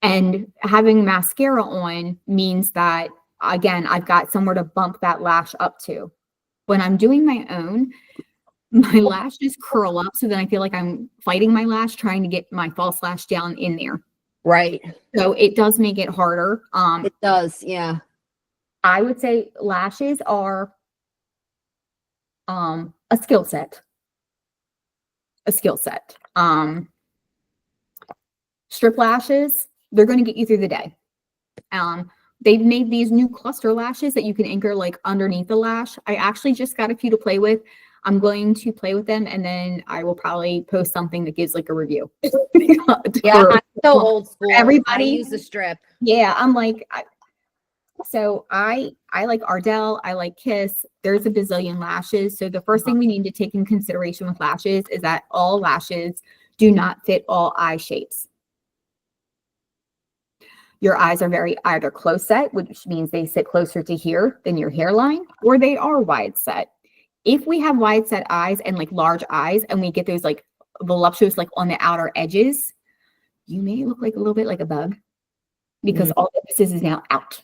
And having mascara on means that, again, I've got somewhere to bump that lash up to. When I'm doing my own, my lashes curl up, so then I feel like I'm fighting my lash, trying to get my false lash down in there. Right. So it does make it harder. It does, yeah. I would say lashes are a skill set. A skill set. Strip lashes, they're going to get you through the day. They've made these new cluster lashes that you can anchor like underneath the lash. I actually just got a few to play with. I'm going to play with them, and then I will probably post something that gives like a review. Yeah, I'm so old school. Everybody I use the strip. Yeah, I'm like, I like Ardell. I like Kiss. There's a bazillion lashes. So the first thing we need to take in consideration with lashes is that all lashes do not fit all eye shapes. Your eyes are very either close set, which means they sit closer to here than your hairline, or they are wide set. If we have wide set eyes and like large eyes, and we get those like voluptuous, like on the outer edges, you may look like a little bit like a bug because all the emphasis is now out,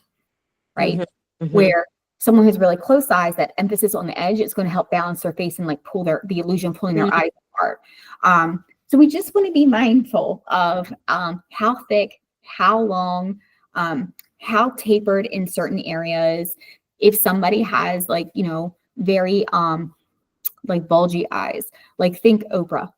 right? Where someone who's really close eyes, that emphasis on the edge is going to help balance their face and like pull the illusion of pulling their eyes apart. So we just want to be mindful of how thick, how long, how tapered in certain areas. If somebody has like, you know, very like bulgy eyes, like think Oprah.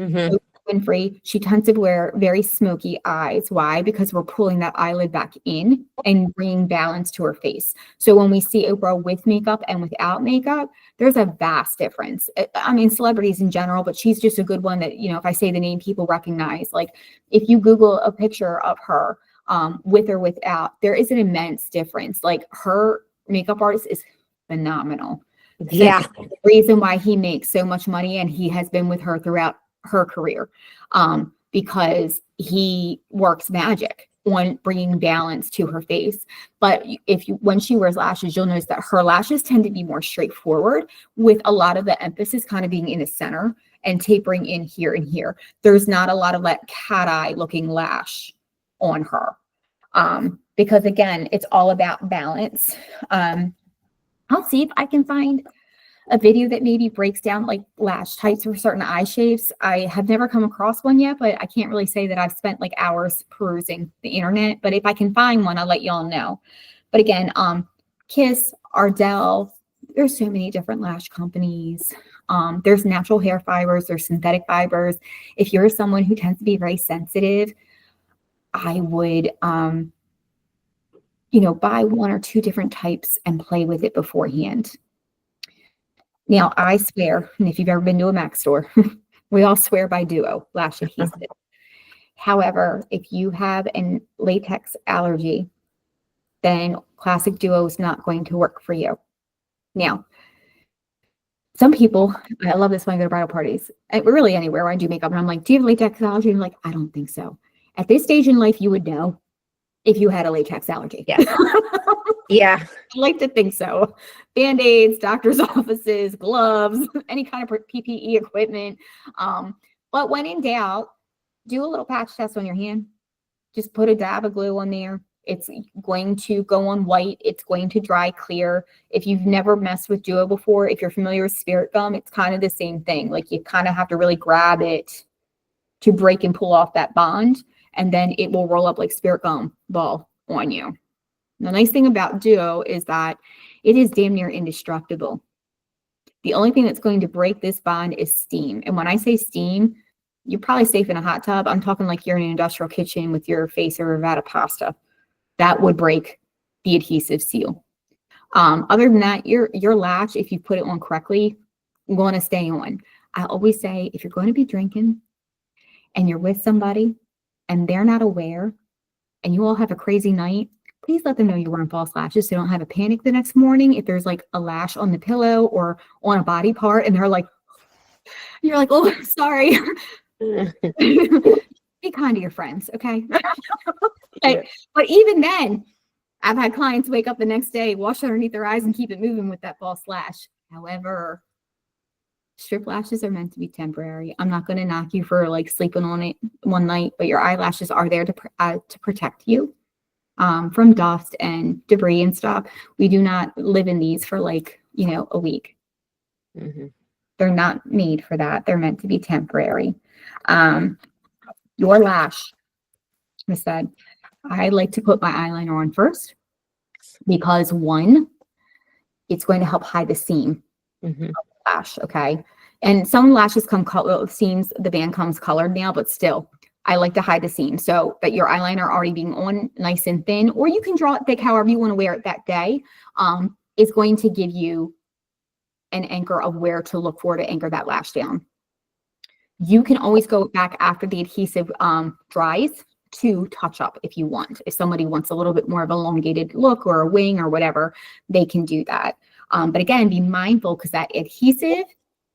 Oprah Winfrey, she tends to wear very smoky eyes. Why? Because we're pulling that eyelid back in and bringing balance to her face. So when we see Oprah with makeup and without makeup, there's a vast difference. I mean, celebrities in general, but she's just a good one that, you know, if I say the name, people recognize. Like if you Google a picture of her with or without, there is an immense difference. Like her makeup artist is phenomenal. Yeah. The reason why he makes so much money, and he has been with her throughout her career, because he works magic on bringing balance to her face. But when she wears lashes, you'll notice that her lashes tend to be more straightforward, with a lot of the emphasis kind of being in the center and tapering in here and here. There's not a lot of that cat eye looking lash on her, because again, it's all about balance. I'll see if I can find a video that maybe breaks down like lash types for certain eye shapes. I have never come across one yet, but I can't really say that I've spent like hours perusing the internet. But if I can find one, I'll let y'all know. But again, Kiss, Ardell, there's so many different lash companies. There's natural hair fibers, there's synthetic fibers. If you're someone who tends to be very sensitive, I would you know, buy one or two different types and play with it beforehand. Now, I swear, and if you've ever been to a MAC store, we all swear by Duo lash adhesive. However, if you have a latex allergy, then Classic Duo is not going to work for you. Now, some people, I love this when I go to bridal parties, and really anywhere where I do makeup, and I'm like, do you have latex allergy? And I'm like, I don't think so. At this stage in life, you would know if you had a latex allergy. Yeah. Yeah. I like to think so. Band-Aids, doctor's offices, gloves, any kind of PPE equipment. But when in doubt, do a little patch test on your hand. Just put a dab of glue on there. It's going to go on white. It's going to dry clear. If you've never messed with Duo before, if you're familiar with spirit gum, it's kind of the same thing. Like you kind of have to really grab it to break and pull off that bond, and then it will roll up like spirit gum ball on you. The nice thing about Duo is that it is damn near indestructible. The only thing that's going to break this bond is steam. And when I say steam, you're probably safe in a hot tub. I'm talking like you're in an industrial kitchen with your face over a vat of pasta. That would break the adhesive seal. Other than that, your lash, if you put it on correctly, going to stay on. I always say, if you're going to be drinking and you're with somebody and they're not aware and you all have a crazy night, please let them know you're wearing false lashes so you don't have a panic the next morning if there's like a lash on the pillow or on a body part and they're like, you're like, oh, sorry. Be kind to your friends, okay? But even then, I've had clients wake up the next day, wash underneath their eyes, and keep it moving with that false lash. However, strip lashes are meant to be temporary. I'm not going to knock you for like sleeping on it one night, but your eyelashes are there to protect you from dust and debris and stuff. We do not live in these for like, a week. Mm-hmm. They're not made for that. They're meant to be temporary. Your lash, I said, I like to put my eyeliner on first because one, it's going to help hide the seam of the lash, okay? And some lashes come colored, seams, the band comes colored now, but still, I like to hide the seam so that your eyeliner already being on nice and thin, or you can draw it thick however you want to wear it that day, is going to give you an anchor of where to look for to anchor that lash down. You can always go back after the adhesive dries to touch up if you want. If somebody wants a little bit more of an elongated look or a wing or whatever, they can do that. But again, be mindful because that adhesive,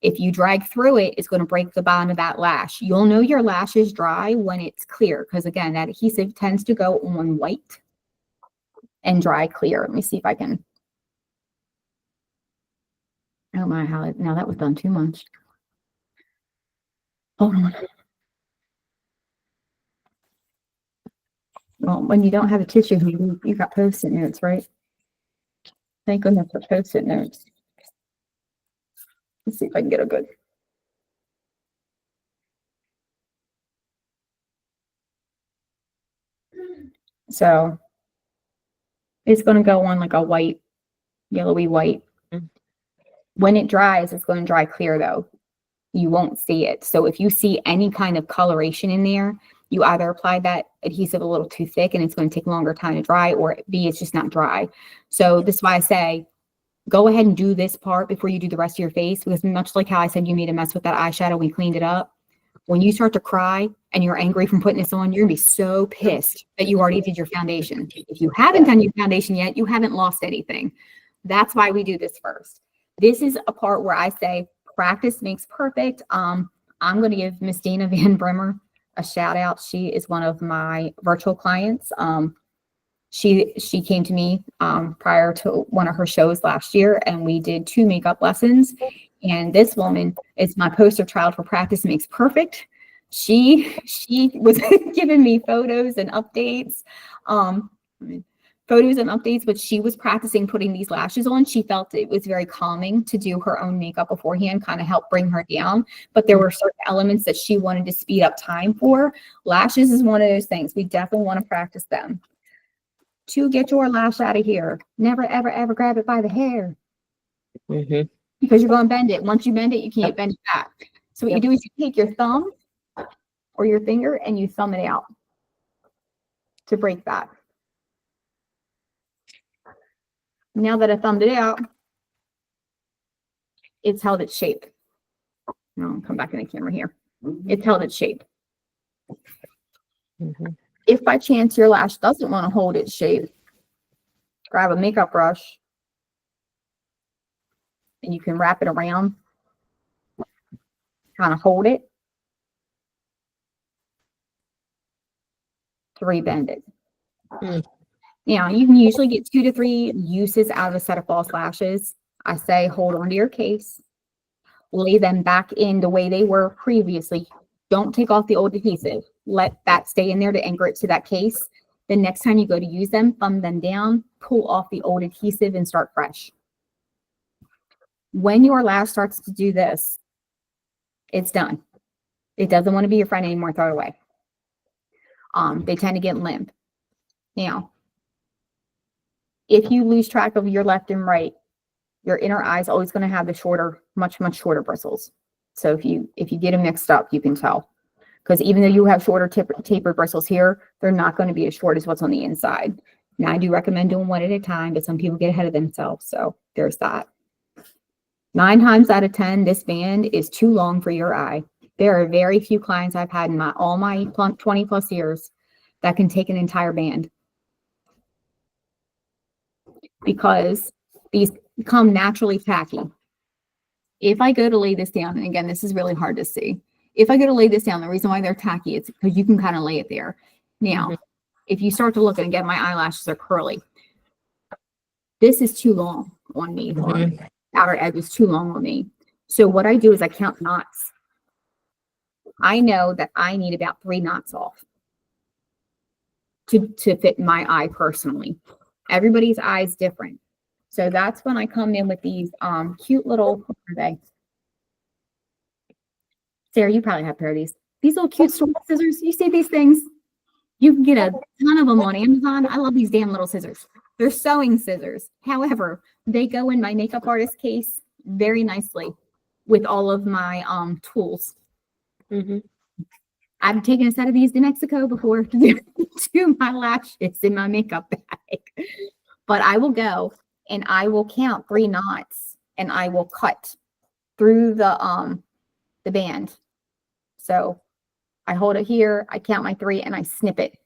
if you drag through it, it's going to break the bottom of that lash. You'll know your lash is dry when it's clear because again, that adhesive tends to go on white and dry clear. Let me see if I can. Oh my, now that was done too much. Hold on. Well, when you don't have a tissue, you got Post-it notes, right? Thank goodness for Post-it notes. Let's see if I can get a good. So it's going to go on like a white, yellowy white. When it dries, it's going to dry clear though. You won't see it. So if you see any kind of coloration in there, you either apply that adhesive a little too thick and it's going to take longer time to dry, or B, it's just not dry. So this is why I say, go ahead and do this part before you do the rest of your face, because much like how I said you made a mess with that eyeshadow, we cleaned it up. When you start to cry and you're angry from putting this on, you're gonna be so pissed that you already did your foundation. If you haven't done your foundation yet, you haven't lost anything. That's why we do this first. This is a part where I say practice makes perfect. I'm going to give Miss Dana Van Brimmer a shout out. She is one of my virtual clients. She came to me prior to one of her shows last year, and we did 2 makeup lessons. And this woman is my poster child for practice makes perfect. She was giving me photos and updates, but she was practicing putting these lashes on. She felt it was very calming to do her own makeup beforehand, kind of help bring her down. But there were certain elements that she wanted to speed up time for. Lashes is one of those things. We definitely want to practice them. To get your lash out of here, never, ever, ever grab it by the hair. Because you're going to bend it. Once you bend it, you can't bend it back. So what you do is you take your thumb or your finger and you thumb it out to break that. Now that I thumbed it out, it's held its shape. Now I'll come back in the camera here. It's held its shape. If by chance your lash doesn't want to hold its shape, grab a makeup brush and you can wrap it around, kind of hold it to rebend it. Now, you can usually get 2 to 3 uses out of a set of false lashes. I say hold on to your case, lay them back in the way they were previously. Don't take off the old adhesive. Let that stay in there to anchor it to that case. The next time you go to use them, thumb them down, pull off the old adhesive and start fresh. When your lash starts to do this, it's done. It doesn't want to be your friend anymore, throw it away. They tend to get limp. Now, if you lose track of your left and right, your inner eye is always going to have the shorter, much shorter bristles. So if you get them mixed up, you can tell. Because even though you have shorter tapered bristles here, they're not going to be as short as what's on the inside. Now, I do recommend doing one at a time, but some people get ahead of themselves. So there's that. 9 times out of 10, this band is too long for your eye. There are very few clients I've had in all my 20 plus years that can take an entire band. because these become naturally tacky. If I go to lay this down, and again, this is really hard to see. If I go to lay this down, the reason why they're tacky is because you can kind of lay it there. Now, if you start to look, and again, my eyelashes are curly. This is too long on me. The outer edge is too long on me. So what I do is I count knots. I know that I need about 3 knots off to fit my eye personally. Everybody's eye is different. So that's when I come in with these cute little, what are they? Sarah, you probably have a pair of these. These little cute store scissors. You see these things? You can get a ton of them on Amazon. I love these damn little scissors. They're sewing scissors. However, they go in my makeup artist case very nicely with all of my tools. I've taken a set of these to Mexico before to do my lashes in my makeup bag. But I will go and I will count 3 knots and I will cut through the band. So I hold it here, I count my 3 and I snip it.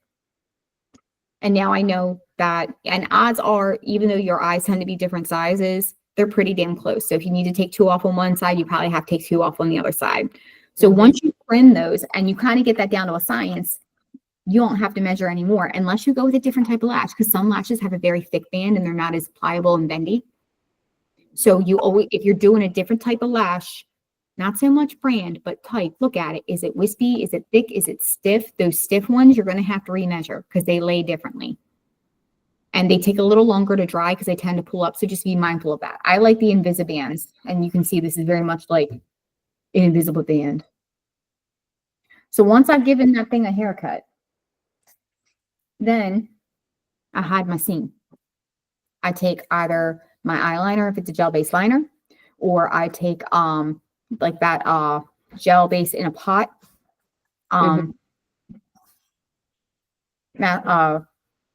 And now I know that, and odds are, even though your eyes tend to be different sizes, they're pretty damn close. So if you need to take 2 off on one side, you probably have to take 2 off on the other side. So once you trim those and you kind of get that down to a science, you don't have to measure anymore unless you go with a different type of lash, because some lashes have a very thick band and they're not as pliable and bendy. So you always, if you're doing a different type of lash, not so much brand, but type, look at it. Is it wispy? Is it thick? Is it stiff? Those stiff ones, you're going to have to remeasure because they lay differently. And they take a little longer to dry because they tend to pull up. So just be mindful of that. I like the Invisibands. And you can see this is very much like an invisible band. So once I've given that thing a haircut, then I hide my seam. I take either my eyeliner, if it's a gel-based liner, or I take like that gel base in a pot.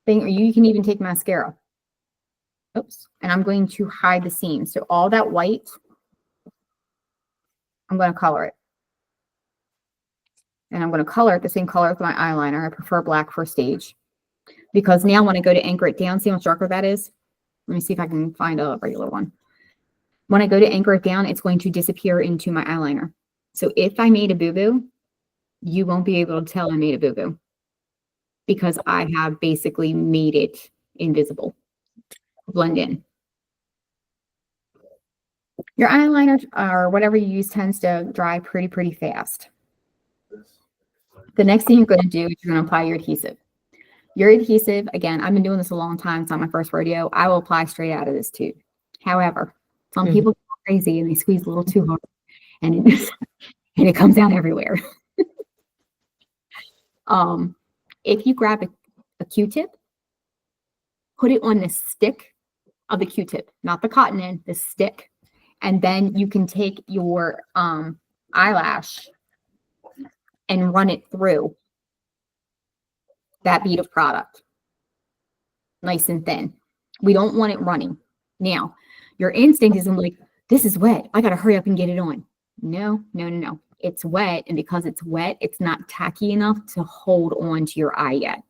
Thing, or you can even take mascara. Oops. And I'm going to hide the seam. So all that white, I'm going to color it. And I'm going to color it the same color with my eyeliner. I prefer black for stage. Because now when I go to anchor it down, see how much darker that is? Let me see if I can find a regular one. When I go to anchor it down, it's going to disappear into my eyeliner. So if I made a boo-boo, you won't be able to tell I made a boo-boo because I have basically made it invisible. Blend in. Your eyeliner or whatever you use tends to dry pretty fast. The next thing you're going to do is you're going to apply your adhesive. Your adhesive, again, I've been doing this a long time. It's not my first rodeo. I will apply straight out of this tube. However, some people go crazy and they squeeze a little too hard and it comes out everywhere. If you grab a Q-tip, put it on the stick of the Q-tip, not the cotton end, the stick. And then you can take your eyelash and run it through that bead of product. Nice and thin. We don't want it running. Now, your instinct is like, this is wet. I got to hurry up and get it on. No. It's wet. And because it's wet, it's not tacky enough to hold on to your eye yet.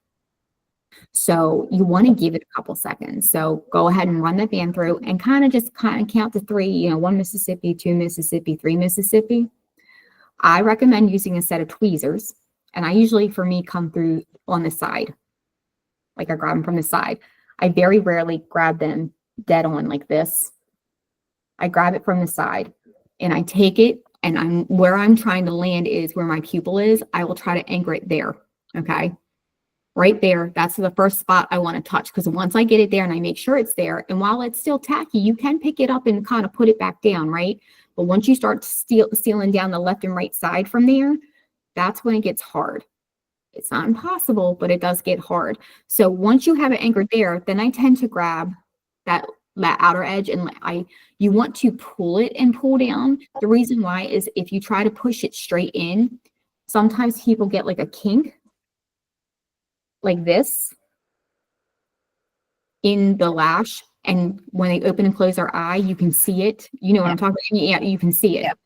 So you want to give it a couple seconds. So go ahead and run that band through and kind of count to 3, 1 Mississippi, 2 Mississippi, 3 Mississippi. I recommend using a set of tweezers. And I usually, for me, come through on the side. Like I grab them from the side. I very rarely grab them dead on like this. I grab it from the side and I take it, and where I'm trying to land is where my pupil is. I will try to anchor it there. Okay. Right there. That's the first spot I want to touch, because once I get it there and I make sure it's there, and while it's still tacky, you can pick it up and kind of put it back down, right? But once you start sealing down the left and right side from there, that's when it gets hard. It's not impossible, but it does get hard. So once you have it anchored there, then I tend to grab that outer edge, and you want to pull it and pull down. The reason why is if you try to push it straight in, sometimes people get like a kink like this in the lash. And when they open and close their eye, you can see it. You know what I'm talking about? Yeah, you can see it. Yep.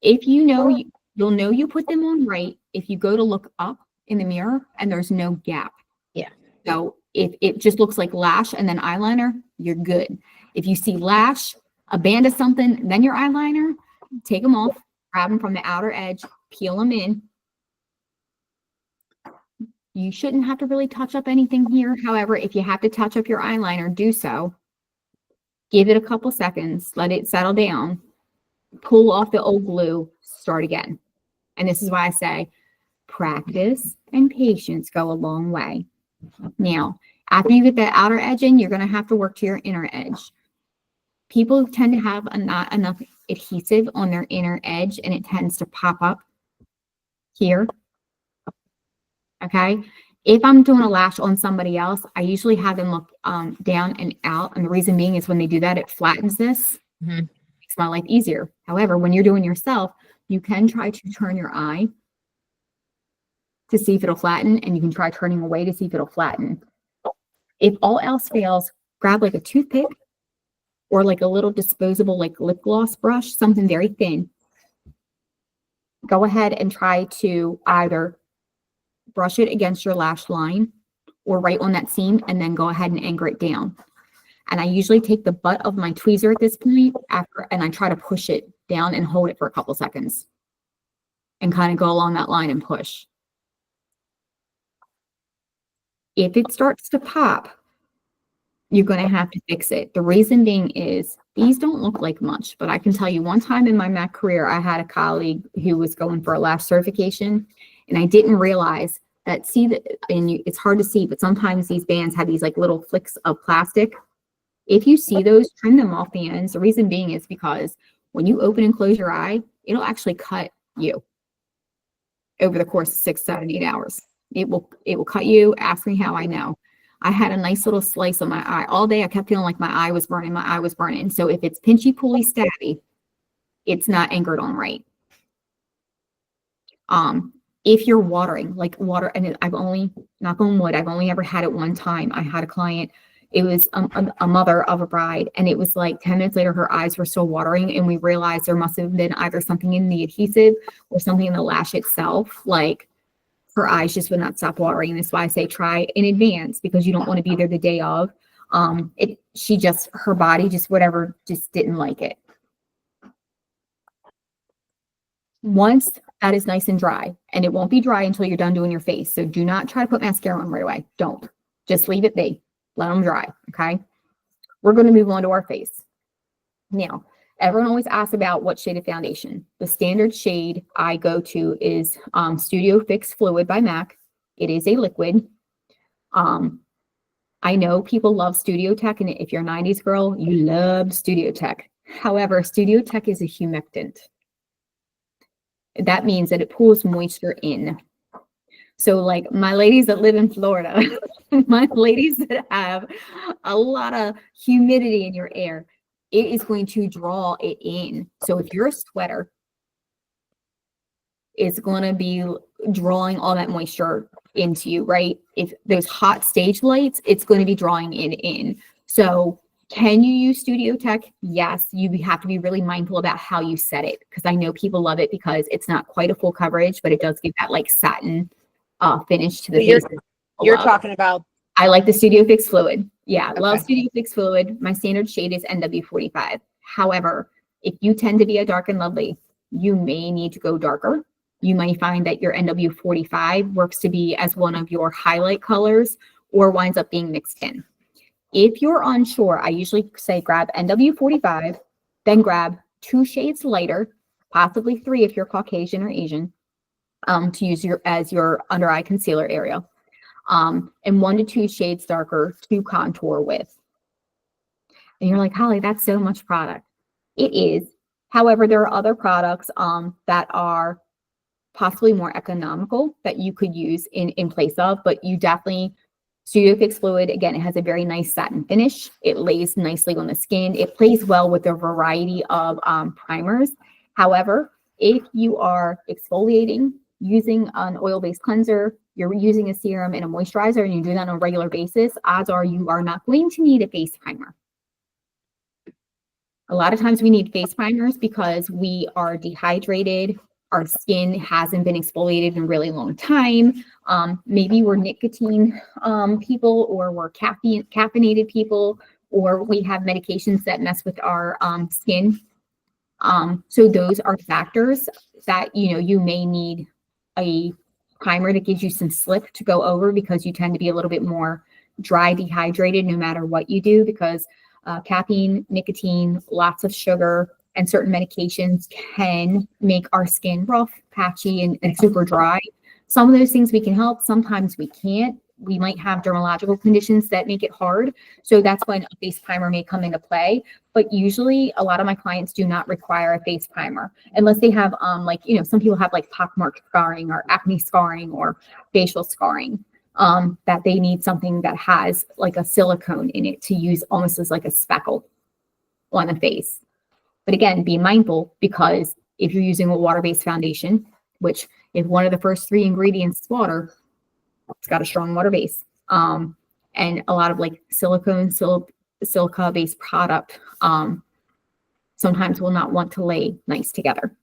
If you know, you'll know you put them on right if you go to look up in the mirror and there's no gap. Yeah. So if it just looks like lash and then eyeliner, you're good. If you see lash, a band of something, then your eyeliner, take them off, grab them from the outer edge, peel them in. You shouldn't have to really touch up anything here. However, if you have to touch up your eyeliner, do so. Give it a couple seconds, let it settle down, pull off the old glue, start again. And this is why I say practice and patience go a long way. Now, after you get that outer edge in, you're going to have to work to your inner edge. People tend to have not enough adhesive on their inner edge, and it tends to pop up here. Okay. If I'm doing a lash on somebody else, I usually have them look down and out. And the reason being is when they do that, it flattens this. Makes my life easier. However, when you're doing yourself, you can try to turn your eye to see if it'll flatten, and you can try turning away to see if it'll flatten. If all else fails, grab like a toothpick or like a little disposable like lip gloss brush, something very thin. Go ahead and try to either brush it against your lash line or right on that seam, and then go ahead and anchor it down. And I usually take the butt of my tweezer at this point and I try to push it down and hold it for a couple seconds and kind of go along that line and push. If it starts to pop, you're going to have to fix it. The reason being is these don't look like much, but I can tell you one time in my MAC career, I had a colleague who was going for a lash certification, and I didn't realize that, it's hard to see, but sometimes these bands have these like little flicks of plastic. If you see those, trim them off the ends. The reason being is because when you open and close your eye, it'll actually cut you over the course of 6, 7, 8 hours. It will cut you. Ask me how I know. I had a nice little slice on my eye. All day I kept feeling like my eye was burning. So if it's pinchy, pulley, stabby, it's not anchored on right. If you're watering, like water, and I've only, knock on wood, I've only ever had it one time. I had a client, it was a mother of a bride, and it was like 10 minutes later, her eyes were still watering, and we realized there must have been either something in the adhesive or something in the lash itself. Like, her eyes just would not stop watering. That's why I say try in advance, because you don't want to be there the day of. Her body just didn't like it. Once that is nice and dry, and it won't be dry until you're done doing your face. So do not try to put mascara on right away. Don't. Just leave it be. Let them dry. Okay. We're going to move on to our face. Now, everyone always asks about what shade of foundation. The standard shade I go to is Studio Fix Fluid by MAC. It is a liquid. I know people love Studio Tech, and if you're a 90s girl, you love Studio Tech. However, Studio Tech is a humectant. That means that it pulls moisture in. So like my ladies that live in Florida, my ladies that have a lot of humidity in your air, it is going to draw it in. So if you're a sweater, it's going to be drawing all that moisture into you, right? If there's hot stage lights, it's going to be drawing it in. So can you use Studio Tech? Yes, you have to be really mindful about how you set it, because I know people love it because it's not quite a full coverage, but it does give that like satin finish to the face. You're talking about. I like the Studio Fix Fluid. Yeah, okay. Love Studio Fix Fluid. My standard shade is NW45. However, if you tend to be a dark and lovely, you may need to go darker. You might find that your NW45 works to be as one of your highlight colors or winds up being mixed in. If you're unsure, I usually say grab NW45, then grab 2 shades lighter, possibly 3 if you're Caucasian or Asian, to use as your under eye concealer area, and 1 to 2 shades darker to contour with. And you're like, Holly, that's so much product. It is. However, there are other products that are possibly more economical that you could use in place of, but you definitely, Studio Fix Fluid, again, it has a very nice satin finish. It lays nicely on the skin. It plays well with a variety of primers. However, if you are exfoliating, using an oil-based cleanser, you're using a serum and a moisturizer, and you do that on a regular basis, odds are you are not going to need a face primer. A lot of times we need face primers because we are dehydrated. Our skin hasn't been exfoliated in a really long time. Maybe we're nicotine people, or we're caffeinated people, or we have medications that mess with our skin. So those are factors that, you may need a primer that gives you some slip to go over, because you tend to be a little bit more dry, dehydrated, no matter what you do, because caffeine, nicotine, lots of sugar, and certain medications can make our skin rough, patchy, and super dry. Some of those things we can help. Sometimes we can't. We might have dermatological conditions that make it hard. So that's when a face primer may come into play. But usually a lot of my clients do not require a face primer unless they have, some people have like pockmark scarring or acne scarring or facial scarring, that they need something that has like a silicone in it to use almost as like a speckle on the face. But again, be mindful, because if you're using a water-based foundation, which if one of the first 3 ingredients is water, it's got a strong water base. And a lot of like silicone, silica-based product sometimes will not want to lay nice together.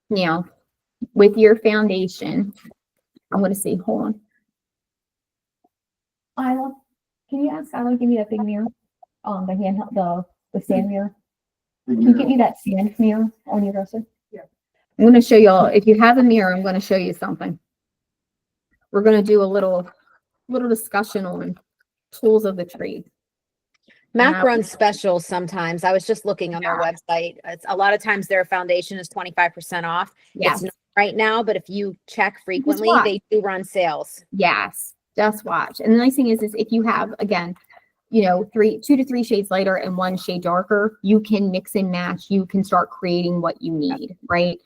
Now, with your foundation, I'm going to see, hold on. Isla, can you ask Isla, give me that big mirror? The handheld, the stand mirror. Can you get me that stand mirror on your dresser? Yeah. I'm going to show y'all, if you have a mirror, I'm going to show you something. We're going to do a little discussion on tools of the trade. MAC runs specials sometimes. I was just looking on their website. It's, a lot of times their foundation is 25% off. Yes. It's not right now, but if you check frequently, they do run sales. Yes, just watch. And the nice thing is if you have, again, 2 to 3 shades lighter and 1 shade darker, you can mix and match. You can start creating what you need, right?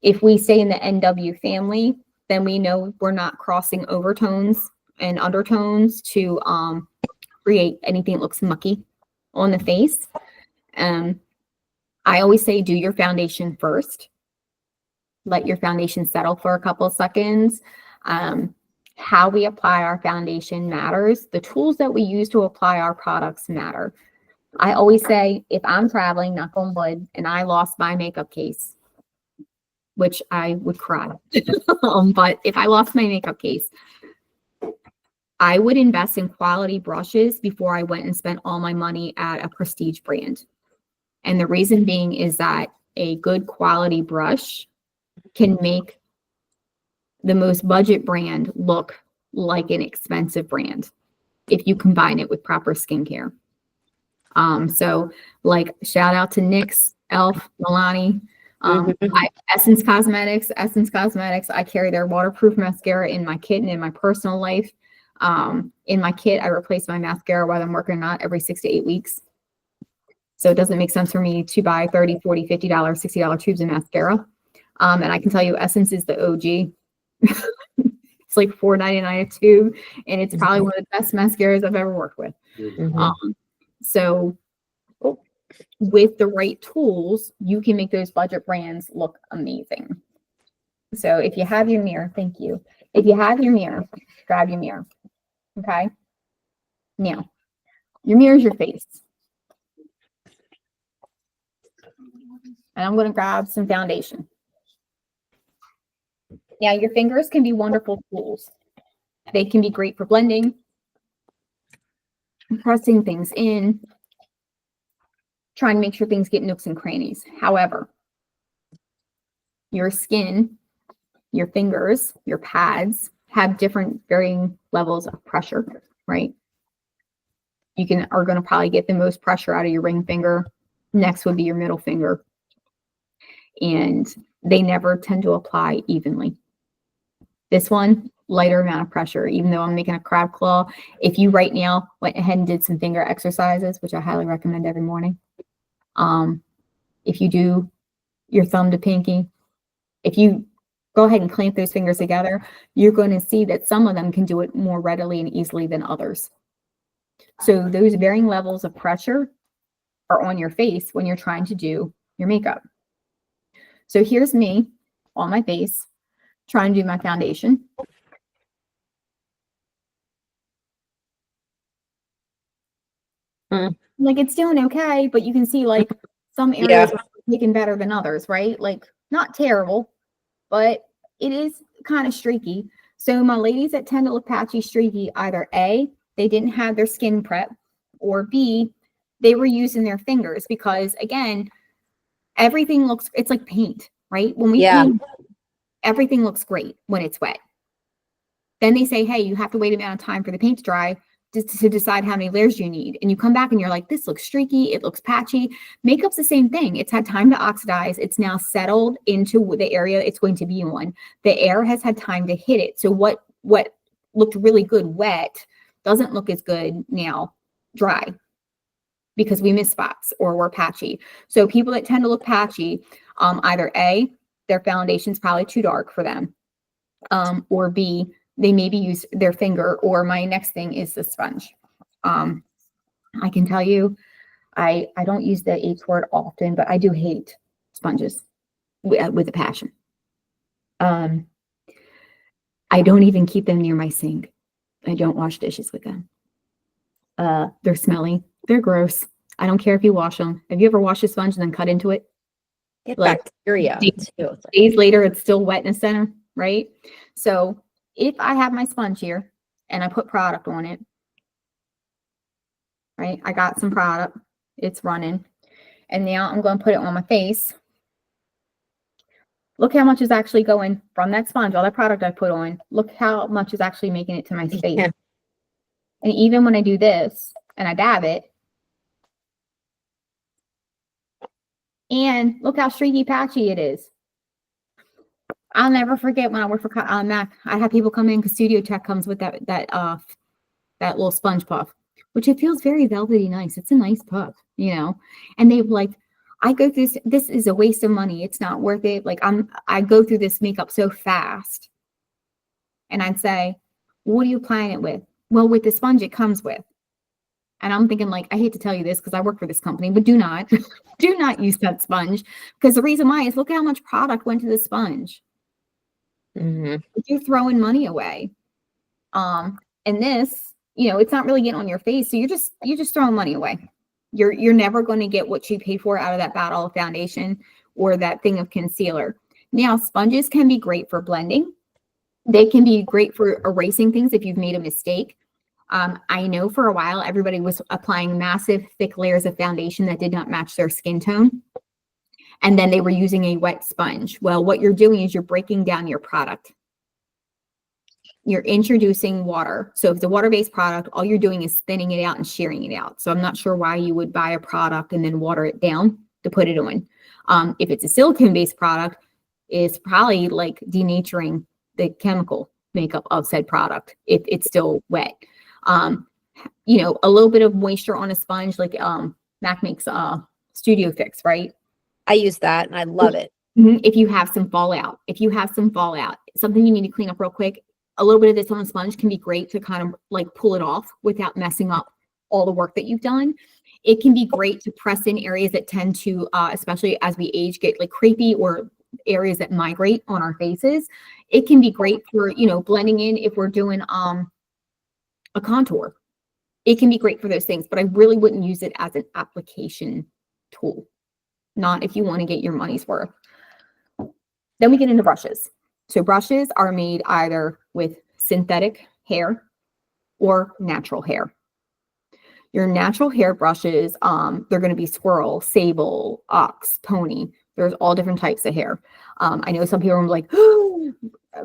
If we stay in the NW family, then we know we're not crossing overtones and undertones to create anything that looks mucky on the face. I always say do your foundation first. Let your foundation settle for a couple of seconds. How we apply our foundation matters. The tools that we use to apply our products matter. I always say, if I'm traveling, knock on wood, and I lost my makeup case, which I would cry, but if I lost my makeup case, I would invest in quality brushes before I went and spent all my money at a prestige brand. And the reason being is that a good quality brush can make the most budget brand look like an expensive brand if you combine it with proper skincare. So like shout out to NYX, Elf, Milani, Essence Cosmetics. I carry their waterproof mascara in my kit and in my personal life. In my kit, I replace my mascara, whether I'm working or not, every 6 to 8 weeks. So it doesn't make sense for me to buy $30, $40, $50, $60 tubes of mascara. And I can tell you Essence is the OG. It's like $4.99 a tube, and it's probably one of the best mascaras I've ever worked with. So with the right tools, you can make those budget brands look amazing. So if you have your mirror, thank you. If you have your mirror, grab your mirror. Okay. Now, your mirror is your face. And I'm going to grab some foundation. Now, your fingers can be wonderful tools. They can be great for blending, pressing things in, trying to make sure things get nooks and crannies. However, your skin, your fingers, your pads have different varying levels of pressure, right? You are going to probably get the most pressure out of your ring finger. Next would be your middle finger. And they never tend to apply evenly. This one, lighter amount of pressure, even though I'm making a crab claw. If you right now went ahead and did some finger exercises, which I highly recommend every morning. If you do your thumb to pinky, if you go ahead and clamp those fingers together, you're going to see that some of them can do it more readily and easily than others. So those varying levels of pressure are on your face when you're trying to do your makeup. So here's me on my face trying to do my foundation. Like it's doing okay, but you can see like some areas are looking better than others, right? Like not terrible, but it is kind of streaky. So my ladies that tend to look patchy, streaky, either A, they didn't have their skin prep, or B, they were using their fingers because, again, everything looks, it's like paint, right? When we paint, everything looks great when it's wet. Then they say, hey, you have to wait an amount of time for the paint to dry to decide how many layers you need. And you come back and you're like, this looks streaky. It looks patchy. Makeup's the same thing. It's had time to oxidize. It's now settled into the area it's going to be on. The air has had time to hit it. So what looked really good wet doesn't look as good now dry because we miss spots or we're patchy. So people that tend to look patchy, either A, their foundation's probably too dark for them, or B, they maybe use their finger, or my next thing is the sponge. I can tell you, I don't use the H word often, but I do hate sponges with a passion. I don't even keep them near my sink. I don't wash dishes with them. They're smelly. They're gross. I don't care if you wash them. Have you ever washed a sponge and then cut into it? Get bacteria. Days later, it's still wet in the center, right? So if I have my sponge here and I put product on it, right? I got some product. It's running. And now I'm going to put it on my face. Look how much is actually going from that sponge, all that product I put on. Look how much is actually making it to my face. Yeah. And even when I do this and I dab it, and look how streaky patchy it is. I'll never forget when I worked for Mac, I had people come in because Studio Tech comes with that little sponge puff, which it feels very velvety nice. It's a nice puff, you know. And they've like, I go through this is a waste of money. It's not worth it. Like I go through this makeup so fast. And I'd say, what are you applying it with? Well, with the sponge it comes with. And I'm thinking, like, I hate to tell you this because I work for this company, but do not use that sponge, because the reason why is look how much product went to the sponge. Mm-hmm. You're throwing money away. And this, you know, it's not really getting on your face, so you're just throwing money away. You're never going to get what you paid for out of that bottle of foundation or that thing of concealer. Now, sponges can be great for blending. They can be great for erasing things if you've made a mistake. I know for a while, everybody was applying massive thick layers of foundation that did not match their skin tone. And then they were using a wet sponge. Well, what you're doing is you're breaking down your product. You're introducing water. So if it's a water-based product, all you're doing is thinning it out and shearing it out. So I'm not sure why you would buy a product and then water it down to put it on. If it's a silicone-based product, it's probably like denaturing the chemical makeup of said product if it's still wet. You know, a little bit of moisture on a sponge, like Mac makes Studio Fix, right? I use that and I love it. If you have some fallout, something you need to clean up real quick, a little bit of this on a sponge can be great to kind of like pull it off without messing up all the work that you've done. It can be great to press in areas that tend to, especially as we age, get like crepey, or areas that migrate on our faces. It can be great for, you know, blending in if we're doing a contour. It can be great for those things, but I really wouldn't use it as an application tool. Not if you want to get your money's worth. Then we get into brushes. So brushes are made either with synthetic hair or natural hair. Your natural hair brushes, they're going to be squirrel, sable, ox, pony. There's all different types of hair. I know some people are like,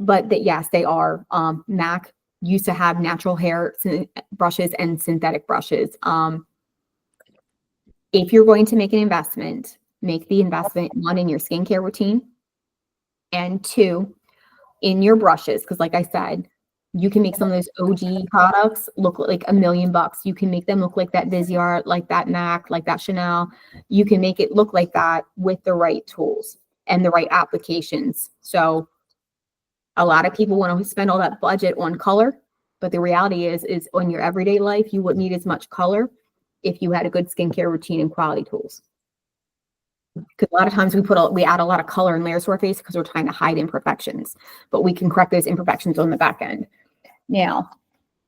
but yes, they are. Mac used to have natural hair brushes and synthetic brushes. If you're going to make an investment, make the investment, one, in your skincare routine, and two, in your brushes. Because like I said, you can make some of those OG products look like $1 million. You can make them look like that Viseart, like that Mac, like that Chanel. You can make it look like that with the right tools and the right applications. So a lot of people want to spend all that budget on color, but the reality is on your everyday life, you wouldn't need as much color if you had a good skincare routine and quality tools. Because a lot of times we add a lot of color and layers to our face because we're trying to hide imperfections, but we can correct those imperfections on the back end. Now,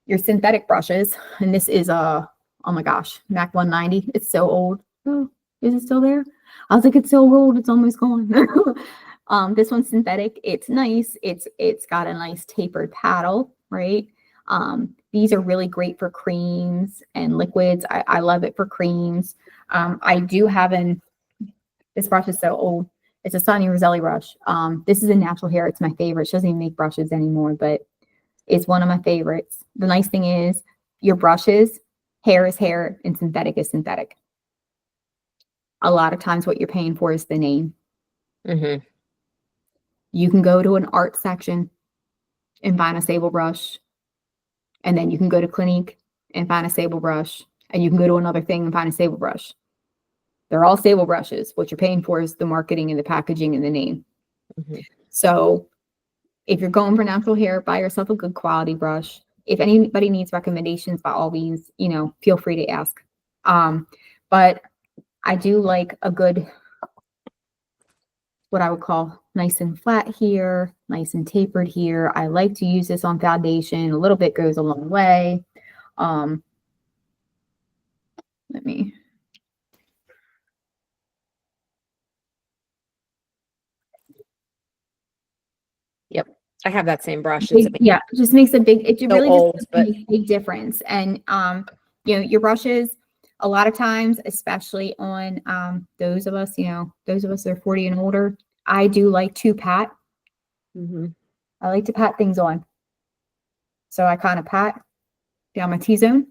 your synthetic brushes, and this is oh my gosh, Mac 190. It's so old. Oh, is it still there? I was like, it's so old, it's almost gone. This one's synthetic. It's nice. It's got a nice tapered paddle, right? These are really great for creams and liquids. I love it for creams. I do have this brush is so old. It's a Sonny Roselli brush. This is a natural hair. It's my favorite. She doesn't even make brushes anymore, but it's one of my favorites. The nice thing is your brushes, hair is hair and synthetic is synthetic. A lot of times what you're paying for is the name. Mm-hmm. You can go to an art section and find a sable brush. And then you can go to Clinique and find a sable brush. And you can go to another thing and find a sable brush. They're all sable brushes. What you're paying for is the marketing and the packaging and the name. Mm-hmm. So if you're going for natural hair, buy yourself a good quality brush. If anybody needs recommendations, by all means, feel free to ask. But I do like a good, what I would call nice and flat here, nice and tapered here. I like to use this on foundation. A little bit goes a long way. Yep. I have that same brush. It just makes a big, it really old, just makes a big difference. And, your brushes, a lot of times, especially on those of us that are 40 and older, I do like to pat. Mm-hmm. I like to pat things on. So I kind of pat down my T-zone,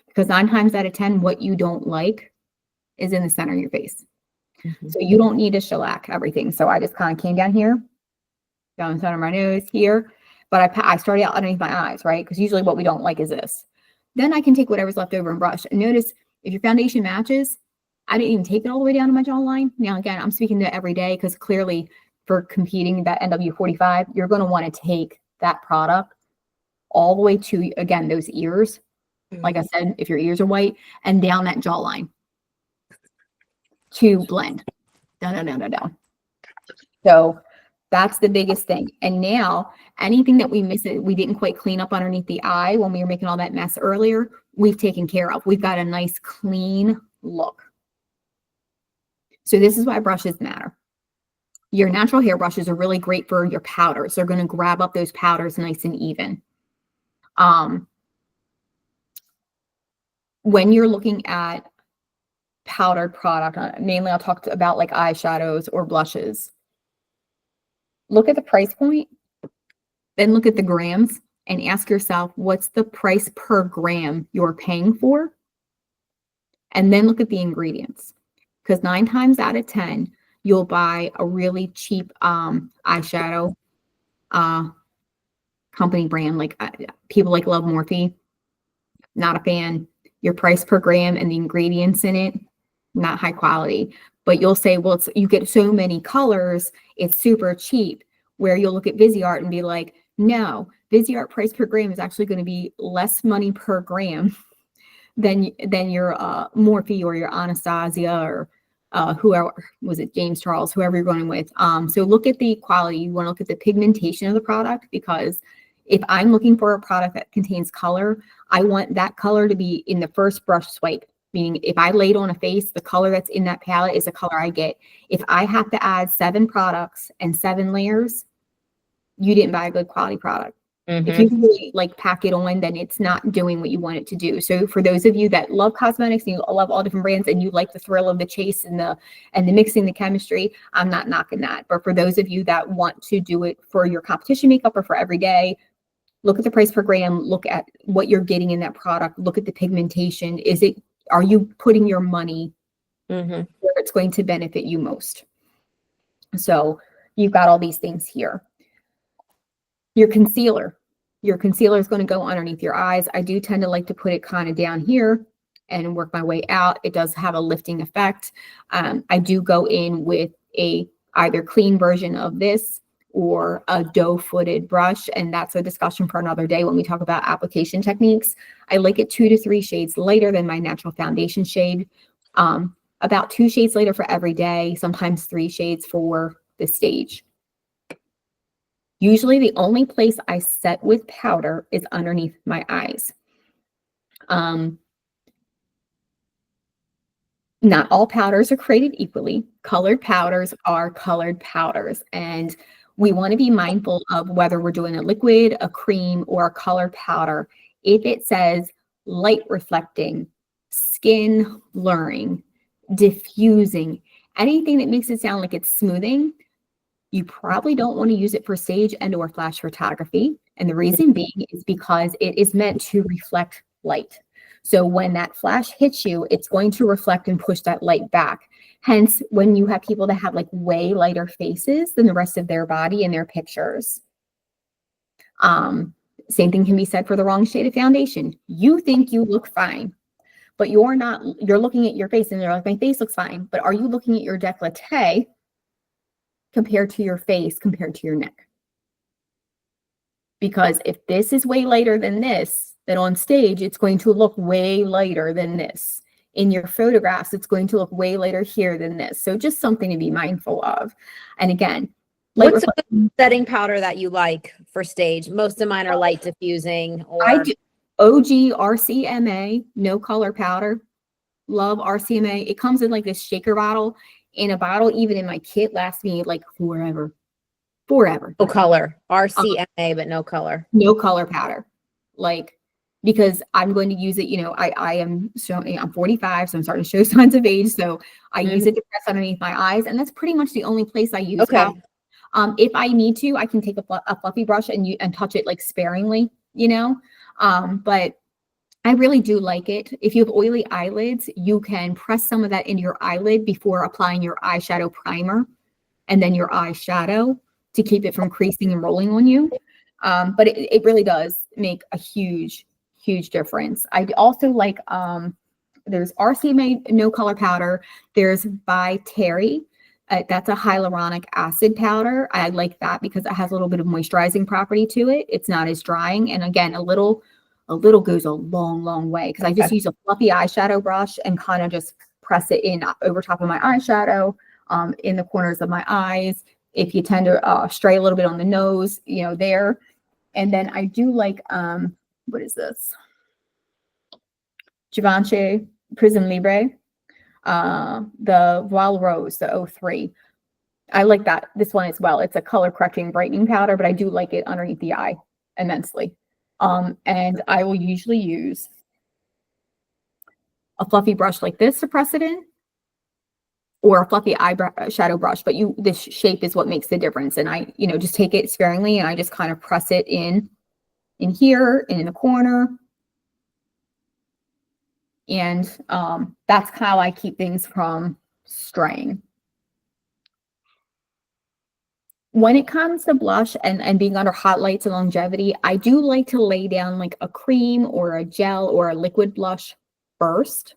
because 9 times out of 10, what you don't like is in the center of your face. Mm-hmm. So you don't need to shellac everything. So I just kind of came down here, down the center of my nose here, but I started out underneath my eyes, right? Because usually what we don't like is this. Then I can take whatever's left over and brush. And notice if your foundation matches, I didn't even take it all the way down to my jawline. Now, again, I'm speaking to every day, because clearly for competing that NW45, you're going to want to take that product all the way to, again, those ears. Mm-hmm. Like I said, if your ears are white, and down that jawline to blend. Down. So that's the biggest thing. And now anything that we didn't quite clean up underneath the eye when we were making all that mess earlier, we've taken care of. We've got a nice clean look. So this is why brushes matter. Your natural hair brushes are really great for your powders. They're going to grab up those powders nice and even. When you're looking at powdered product, mainly I'll talk about like eyeshadows or blushes. Look at the price point, then look at the grams and ask yourself, what's the price per gram you're paying for? And then look at the ingredients, because 9 times out of 10, you'll buy a really cheap eyeshadow company brand, like people like Love Morphe. Not a fan. Your price per gram and the ingredients in it, not high quality. But you'll say, well, you get so many colors, it's super cheap. Where you'll look at Viseart and be like, no, Viseart price per gram is actually going to be less money per gram than your Morphe or your Anastasia or whoever, was it James Charles, whoever you're going with. So look at the quality. You want to look at the pigmentation of the product, because if I'm looking for a product that contains color, I want that color to be in the first brush swipe. Meaning if I laid on a face, the color that's in that palette is the color I get. If I have to add 7 products and 7 layers, you didn't buy a good quality product. Mm-hmm. If you really like pack it on, then it's not doing what you want it to do. So for those of you that love cosmetics and you love all different brands and you like the thrill of the chase and the mixing the chemistry, I'm not knocking that. But for those of you that want to do it for your competition makeup or for every day, look at the price per gram, look at what you're getting in that product, look at the pigmentation. Are you putting your money where it's going to benefit you most? So you've got all these things here. Your concealer is going to go underneath your eyes. I do tend to like to put it kind of down here and work my way out. It does have a lifting effect. I do go in with a either clean version of this or a doe-footed brush, and that's a discussion for another day when we talk about application techniques. I like it 2 to 3 shades lighter than my natural foundation shade. About 2 shades lighter for every day, sometimes 3 shades for the stage. Usually the only place I set with powder is underneath my eyes. Not all powders are created equally. Colored powders are colored powders, and we want to be mindful of whether we're doing a liquid, a cream, or a colored powder. if it says light reflecting, skin blurring, diffusing, anything that makes it sound like it's smoothing, you probably don't want to use it for stage and or flash photography. And the reason being is because it is meant to reflect light. So when that flash hits you, it's going to reflect and push that light back. Hence, when you have people that have like way lighter faces than the rest of their body in their pictures. Same thing can be said for the wrong shade of foundation. You think you look fine, but you're not. You're looking at your face and you're like, my face looks fine. But are you looking at your décolleté compared to your face, compared to your neck? Because if this is way lighter than this, then on stage, it's going to look way lighter than this. In your photographs, it's going to look way lighter here than this. So just something to be mindful of. And again, what's a good setting powder that you like for stage? Most of mine are light diffusing. Or I do OG RCMA, no color powder. Love RCMA. It comes in like this shaker bottle. In a bottle, even in my kit, lasts me like forever. No color. RCMA, but no color. No color powder. Like, because I'm going to use it, you know, I'm 45, so I'm starting to show signs of age. So I use it to press underneath my eyes. And that's pretty much the only place I use powder. If I need to, I can take a fluffy brush and touch it like sparingly, you know, but I really do like it. If you have oily eyelids, you can press some of that into your eyelid before applying your eyeshadow primer and then your eyeshadow to keep it from creasing and rolling on you. But it really does make a huge, huge difference. I also like, there's RCMA no color powder. There's by Terry. That's a hyaluronic acid powder. I like that because it has a little bit of moisturizing property to it. It's not as drying. And again, a little goes a long, long way because I just use a fluffy eyeshadow brush and kind of just press it in over top of my eyeshadow, in the corners of my eyes. If you tend to stray a little bit on the nose, you know, there. And then I do like, what is this? Givenchy Prism Libre, the Voile Rose, the 03. I like that. This one as well. It's a color correcting brightening powder, but I do like it underneath the eye immensely. And I will usually use a fluffy brush like this to press it in, or a fluffy eyeshadow brush, but this shape is what makes the difference. And I, you know, just take it sparingly and I just kind of press it in here and in the corner. And that's how I keep things from straying. When it comes to blush and being under hot lights and longevity, I do like to lay down like a cream or a gel or a liquid blush first.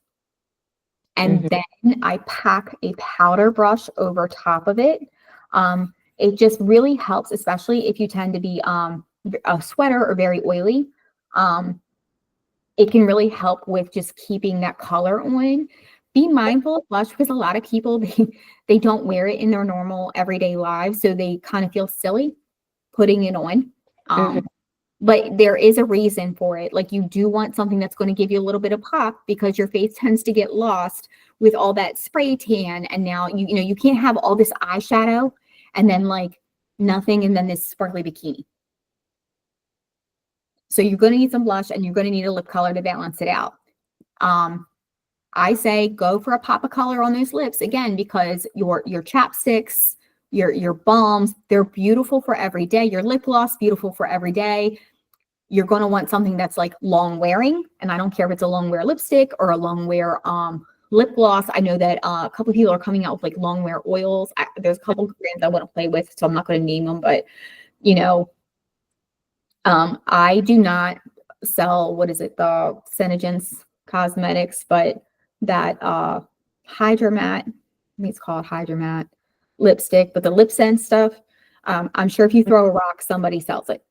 And then I pack a powder brush over top of it. It just really helps, especially if you tend to be a sweater or very oily. It can really help with just keeping that color on. Be mindful of blush because a lot of people, they don't wear it in their normal everyday lives. So they kind of feel silly putting it on. But there is a reason for it. Like you do want something that's going to give you a little bit of pop because your face tends to get lost with all that spray tan. And now, you know, you can't have all this eyeshadow and then like nothing and then this sparkly bikini. So you're going to need some blush and you're going to need a lip color to balance it out. I say go for a pop of color on those lips again, because your chapsticks, your balms, they're beautiful for every day. Your lip gloss, beautiful for every day. You're going to want something that's like long wearing. And I don't care if it's a long wear lipstick or a long wear lip gloss. I know that a couple of people are coming out with like long wear oils. There's a couple of brands I want to play with, so I'm not going to name them, but you know, I do not sell, what is it? The Senegence Cosmetics, but that Hydromat, I think it's called Hydromat lipstick, but the lip scent stuff, I'm sure if you throw a rock, somebody sells it.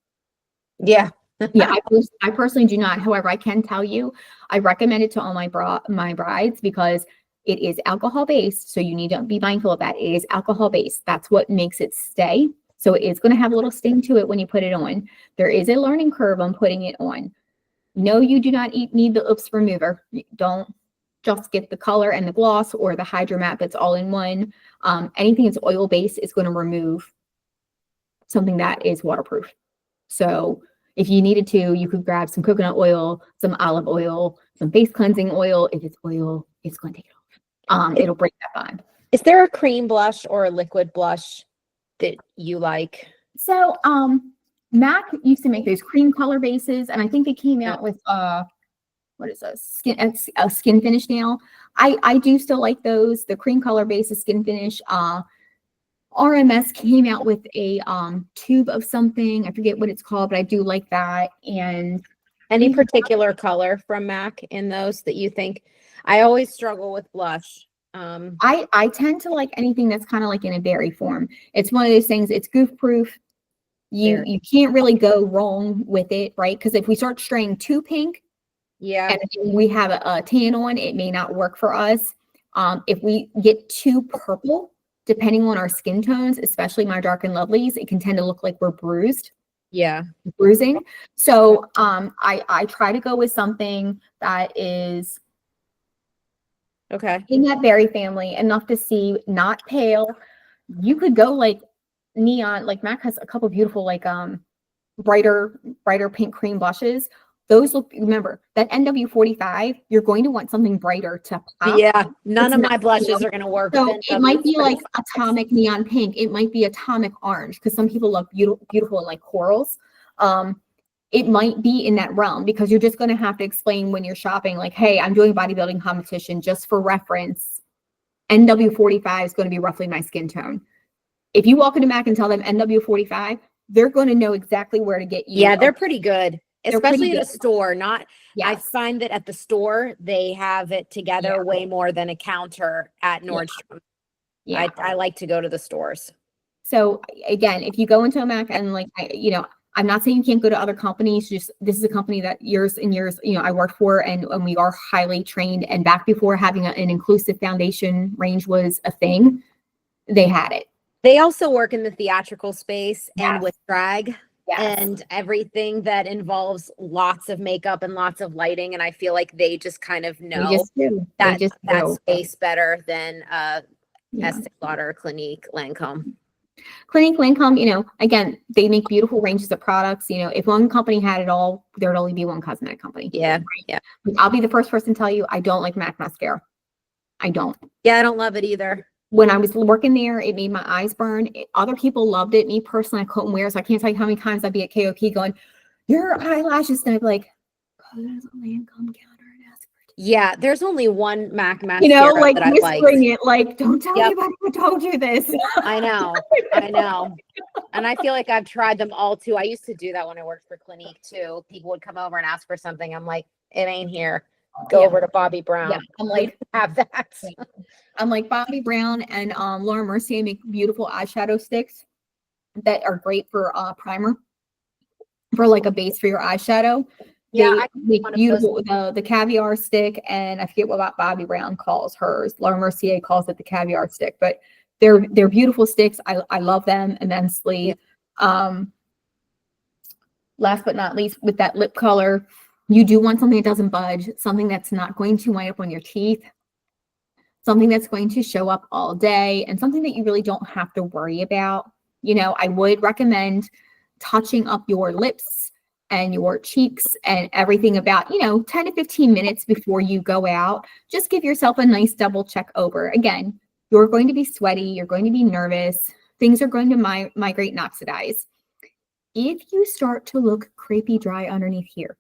Yeah. Yeah, I personally do not. However, I can tell you, I recommend it to all my brides because it is alcohol based. So you need to be mindful of that. It is alcohol based. That's what makes it stay. So it is going to have a little sting to it when you put it on. There is a learning curve on putting it on. No, you do not need the lips remover. Don't just get the color and the gloss or the Hydromat that's all in one. Anything that's oil based is going to remove something that is waterproof. So If you needed to, you could grab some coconut oil, some olive oil, some face cleansing oil. If it's oil, it's going to take it off. It'll break that bond. Is there a cream blush or a liquid blush that you like? So, MAC used to make those cream color bases, and I think they came out with what is a skin finish now. I do still like those. The cream color bases, skin finish. RMS came out with a tube of something. I forget what it's called, but I do like that. And any particular color from MAC in those that you think? I always struggle with blush. I tend to like anything that's kind of like in a berry form. It's one of those things. It's goof proof. You can't really go wrong with it, right? Because if we start straying too pink, and we have a tan on, it may not work for us. If we get too purple, depending on our skin tones, especially my dark and lovelies, it can tend to look like we're bruised. Yeah. Bruising. So I try to go with something that is in that berry family, enough to see, not pale. You could go like neon, like MAC has a couple beautiful like brighter pink cream blushes. Those look, remember that NW45, you're going to want something brighter to pop. Yeah, none of my blushes are going to work. So it might be like atomic neon pink. It might be atomic orange, because some people love beautiful like corals. It might be in that realm, because you're just going to have to explain when you're shopping, like, hey, I'm doing bodybuilding competition. Just for reference, NW45 is going to be roughly my skin tone. If you walk into MAC and tell them NW45, they're going to know exactly where to get you. Yeah, they're pretty good. Especially at a store, I find that at the store, they have it together way more than a counter at Nordstrom. Yeah. I like to go to the stores. So again, if you go into a MAC and like, I'm not saying you can't go to other companies, just this is a company that years and years, I worked for, and we are highly trained. And back before having an inclusive foundation range was a thing, they had it. They also work in the theatrical space and with drag. Yes. And everything that involves lots of makeup and lots of lighting. And I feel like they just kind of know that space better than Estee Lauder, Clinique, Lancome. Clinique, Lancome, again, they make beautiful ranges of products. If one company had it all, there would only be one cosmetic company. Yeah. Right? Yeah. I'll be the first person to tell you, I don't like MAC mascara. I don't. Yeah, I don't love it either. When I was working there, it made my eyes burn. Other people loved it. Me personally, I couldn't wear it. So I can't tell you how many times I'd be at KOP going, your eyelashes. And I'd be like, go to the Lancome counter and ask for it. Yeah, there's only one MAC mascara like that I whispering it, like, don't tell anybody who told you this. I know. And I feel like I've tried them all too. I used to do that when I worked for Clinique too. People would come over and ask for something. I'm like, it ain't here. Go over to Bobbi Brown. Yeah, I'm like, have that. I'm like Bobbi Brown and Laura Mercier make beautiful eyeshadow sticks that are great for primer, for like a base for your eyeshadow. Yeah, I make beautiful the caviar stick, and I forget what Bobbi Brown calls hers. Laura Mercier calls it the caviar stick, but they're beautiful sticks. I love them immensely. Yeah. Last but not least, with that lip color, you do want something that doesn't budge, something that's not going to wind up on your teeth, something that's going to show up all day, and something that you really don't have to worry about. I would recommend touching up your lips and your cheeks and everything about, 10 to 15 minutes before you go out. Just give yourself a nice double check over. Again, you're going to be sweaty. You're going to be nervous. Things are going to migrate and oxidize. If you start to look crepey dry underneath here,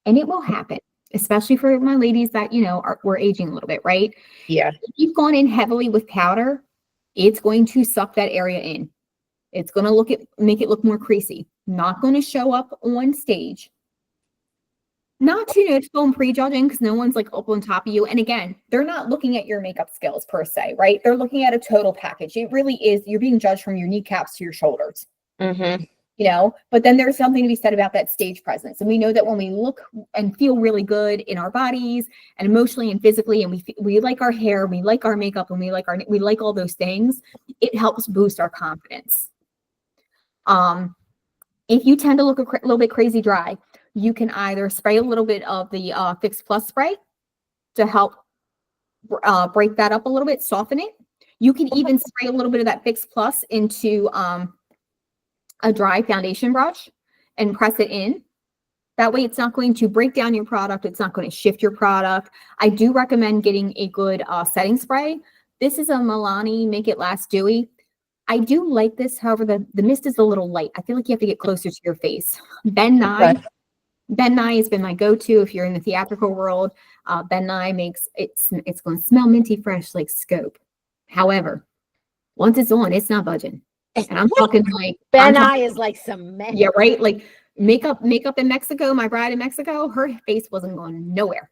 and it will happen, especially for my ladies that, we're aging a little bit, right? Yeah. If you've gone in heavily with powder, it's going to suck that area in. It's going to make it look more creasy. Not going to show up on stage. Not to film prejudging, because no one's like up on top of you. And again, they're not looking at your makeup skills per se, right? They're looking at a total package. It really is. You're being judged from your kneecaps to your shoulders. Mm-hmm. But then there's something to be said about that stage presence. And we know that when we look and feel really good in our bodies and emotionally and physically, and we like our hair, we like our makeup, and we like all those things, it helps boost our confidence. If you tend to look a little bit crazy dry, you can either spray a little bit of the Fix Plus spray to help break that up a little bit, soften it. You can even spray a little bit of that Fix Plus into a dry foundation brush and press it in. That way it's not going to break down your product. It's not going to shift your product. I do recommend getting a good setting spray. This is a Milani Make It Last Dewy. I do like this. However, the mist is a little light. I feel like you have to get closer to your face. Ben Nye. Right. Ben Nye has been my go-to if you're in the theatrical world. Ben Nye makes it's going to smell minty fresh like Scope. However, once it's on, it's not budging. And I'm talking like Ben Nye is like cement. Yeah, right. Like makeup in Mexico. My bride in Mexico, her face wasn't going nowhere.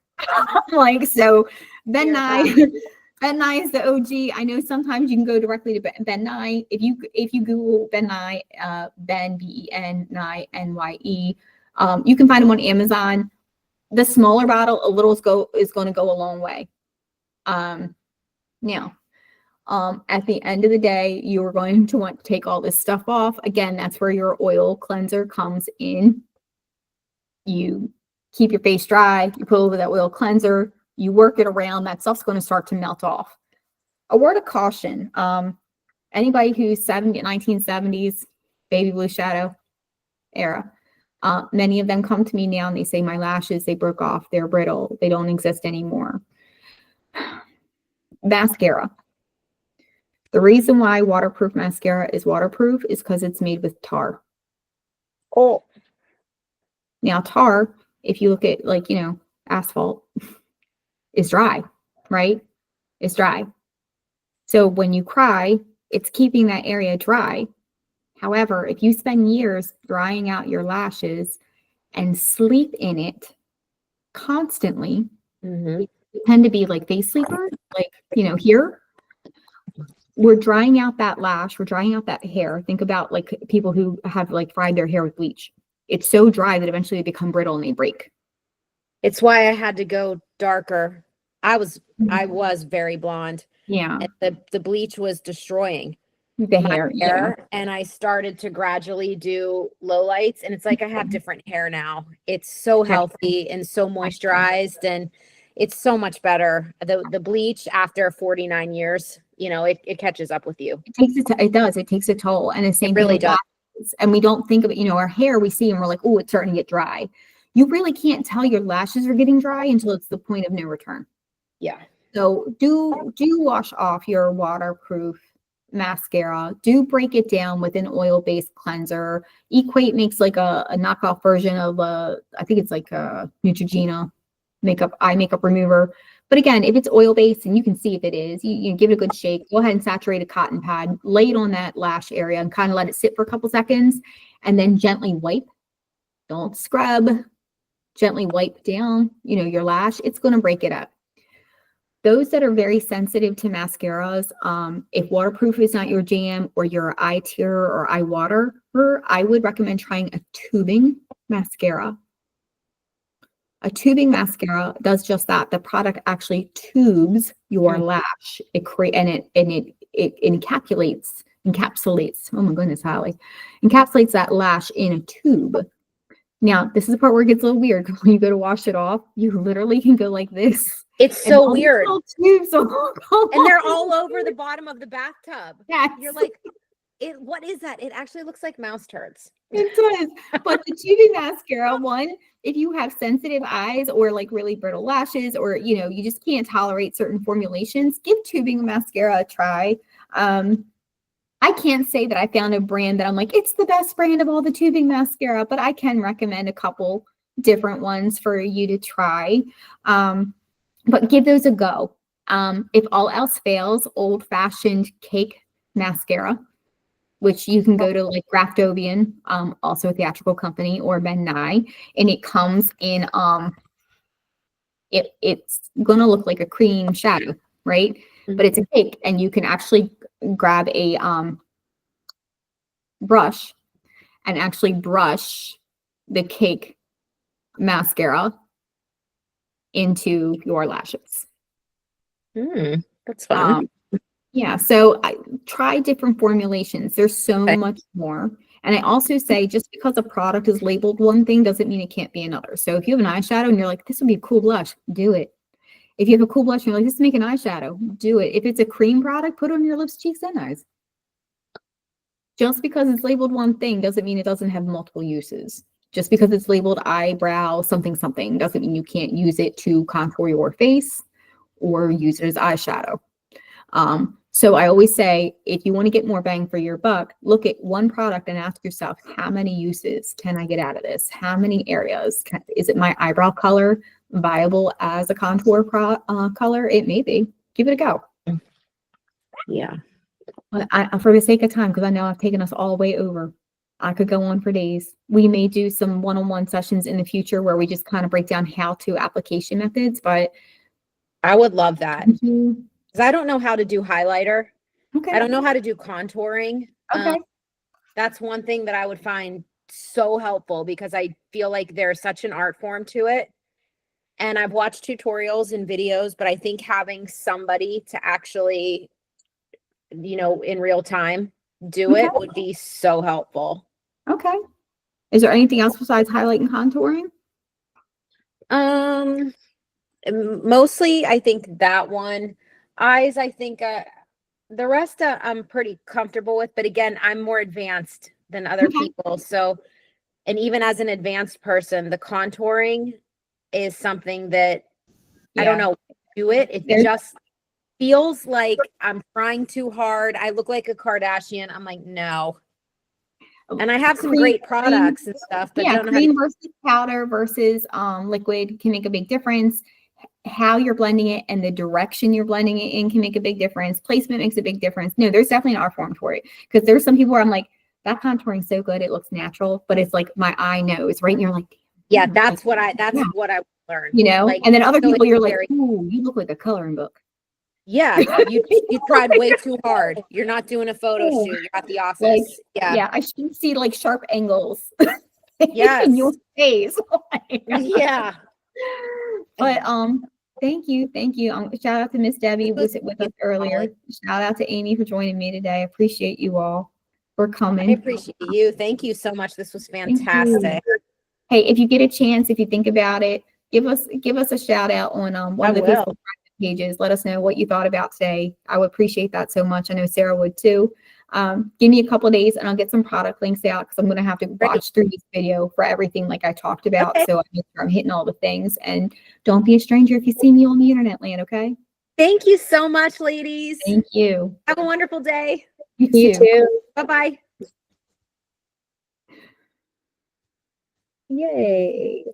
Like so, Ben Nye. Ben Nye is the OG. I know sometimes you can go directly to Ben Nye. If you Google Ben Nye, Ben Ben Nye NYE, you can find them on Amazon. The smaller bottle, a little is going to go a long way. Now, at the end of the day, you are going to want to take all this stuff off. Again, that's where your oil cleanser comes in. You keep your face dry. You put over that oil cleanser. You work it around. That stuff's going to start to melt off. A word of caution. Anybody who's 1970s, baby blue shadow era, many of them come to me now and they say, my lashes, they broke off. They're brittle. They don't exist anymore. Mascara. The reason why waterproof mascara is waterproof is because it's made with tar. Oh. Now, tar, if you look at asphalt, is dry, right? It's dry. So when you cry, it's keeping that area dry. However, if you spend years drying out your lashes and sleep in it constantly, you tend to be like face sleepers, like, here. We're drying out that lash. We're drying out that hair. Think about like people who have like fried their hair with bleach. It's so dry that eventually they become brittle and they break. It's why I had to go darker. I was very blonde. Yeah. And the bleach was destroying the hair. Yeah. And I started to gradually do lowlights, and it's like I have different hair now. It's so healthy and so moisturized, and it's so much better. The bleach after 49 years, it catches up with you. It does. It takes a toll. And the same really does. And we don't think of it, our hair, we see and we're like, oh, it's starting to get dry. You really can't tell your lashes are getting dry until it's the point of no return. Yeah. So do wash off your waterproof mascara. Do break it down with an oil-based cleanser. Equate makes like a knockoff version of I think it's like a Neutrogena eye makeup remover. But again, if it's oil-based and you can see if it is, you give it a good shake. Go ahead and saturate a cotton pad, lay it on that lash area and kind of let it sit for a couple seconds and then gently wipe. Don't scrub. Gently wipe down, your lash. It's going to break it up. Those that are very sensitive to mascaras, if waterproof is not your jam or your eye tear or eye water, I would recommend trying a tubing mascara. A tubing mascara does just that. The product actually tubes your lash. It encapsulates. Oh my goodness, Holly. Encapsulates that lash in a tube. Now, this is the part where it gets a little weird. When you go to wash it off, you literally can go like this. It's so weird. Tubes and they're all over the bottom of the bathtub. Yes. You're like, what is that? It actually looks like mouse turds. It does. But the tubing mascara, if you have sensitive eyes or like really brittle lashes, or you just can't tolerate certain formulations, give tubing mascara a try. I can't say that I found a brand that I'm like, it's the best brand of all the tubing mascara, but I can recommend a couple different ones for you to try. But give those a go. If all else fails, old-fashioned cake mascara, which you can go to like Graftobian, also a theatrical company, or Ben Nye, and it comes in, it's going to look like a cream shadow, right? But it's a cake, and you can actually grab a brush and actually brush the cake mascara into your lashes. That's fun. Yeah, so I try different formulations. There's so much more. And I also say, just because a product is labeled one thing doesn't mean it can't be another. So if you have an eyeshadow and you're like, this would be a cool blush, do it. If you have a cool blush and you're like, this is make an eyeshadow, do it. If it's a cream product, put it on your lips, cheeks, and eyes. Just because it's labeled one thing doesn't mean it doesn't have multiple uses. Just because it's labeled eyebrow something something doesn't mean you can't use it to contour your face or use it as eyeshadow. So I always say, if you want to get more bang for your buck, look at one product and ask yourself, how many uses can I get out of this? How many areas? Is it my eyebrow color viable as a contour color? It may be. Give it a go. Yeah. But for the sake of time, because I know I've taken us all way over, I could go on for days. We may do some one-on-one sessions in the future where we just kind of break down how-to application methods, but I would love that. Because I don't know how to do highlighter. Okay. I don't know how to do contouring. Okay. That's one thing that I would find so helpful because I feel like there's such an art form to it. And I've watched tutorials and videos, but I think having somebody to actually, you know, in real time do it would be so helpful. Okay. Is there anything else besides highlight and contouring? Mostly I think that one. Eyes, I think the rest I'm pretty comfortable with, but again, I'm more advanced than other people. So, and even as an advanced person, the contouring is something that I don't know, do it. It just feels like I'm trying too hard. I look like a Kardashian. I'm like, no. And I have some great products and stuff, but don't know cream versus powder versus liquid can make a big difference. How you're blending it and the direction you're blending it in can make a big difference. Placement makes a big difference. No, there's definitely an art form for it, because there's some people where I'm like, that contouring so good, it looks natural, but it's like my eye knows, right? And you're like, yeah, that's what I learned. You know, like, and then other people, you're like, ooh, you look like a coloring book. Yeah, you tried way too hard. You're not doing a photo shoot. You're at the office. Like, yeah, I should see like sharp angles. Yes. In your face. Yeah. But thank you. Shout out to Miss Debbie who was with us earlier. Shout out to Amy for joining me today. I appreciate you all for coming. I appreciate you. Thank you so much. This was fantastic. Hey, if you get a chance, if you think about it, give us a shout out on one of the Facebook pages. Let us know what you thought about today. I would appreciate that so much. I know Sarah would too. Give me a couple of days and I'll get some product links out, because I'm going to have to watch through this video for everything like I talked about. So I make sure I'm hitting all the things. And don't be a stranger if you see me on the internet land, okay? Thank you so much, ladies. Thank you. Have a wonderful day. You too. Bye-bye. Yay.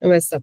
I messed up.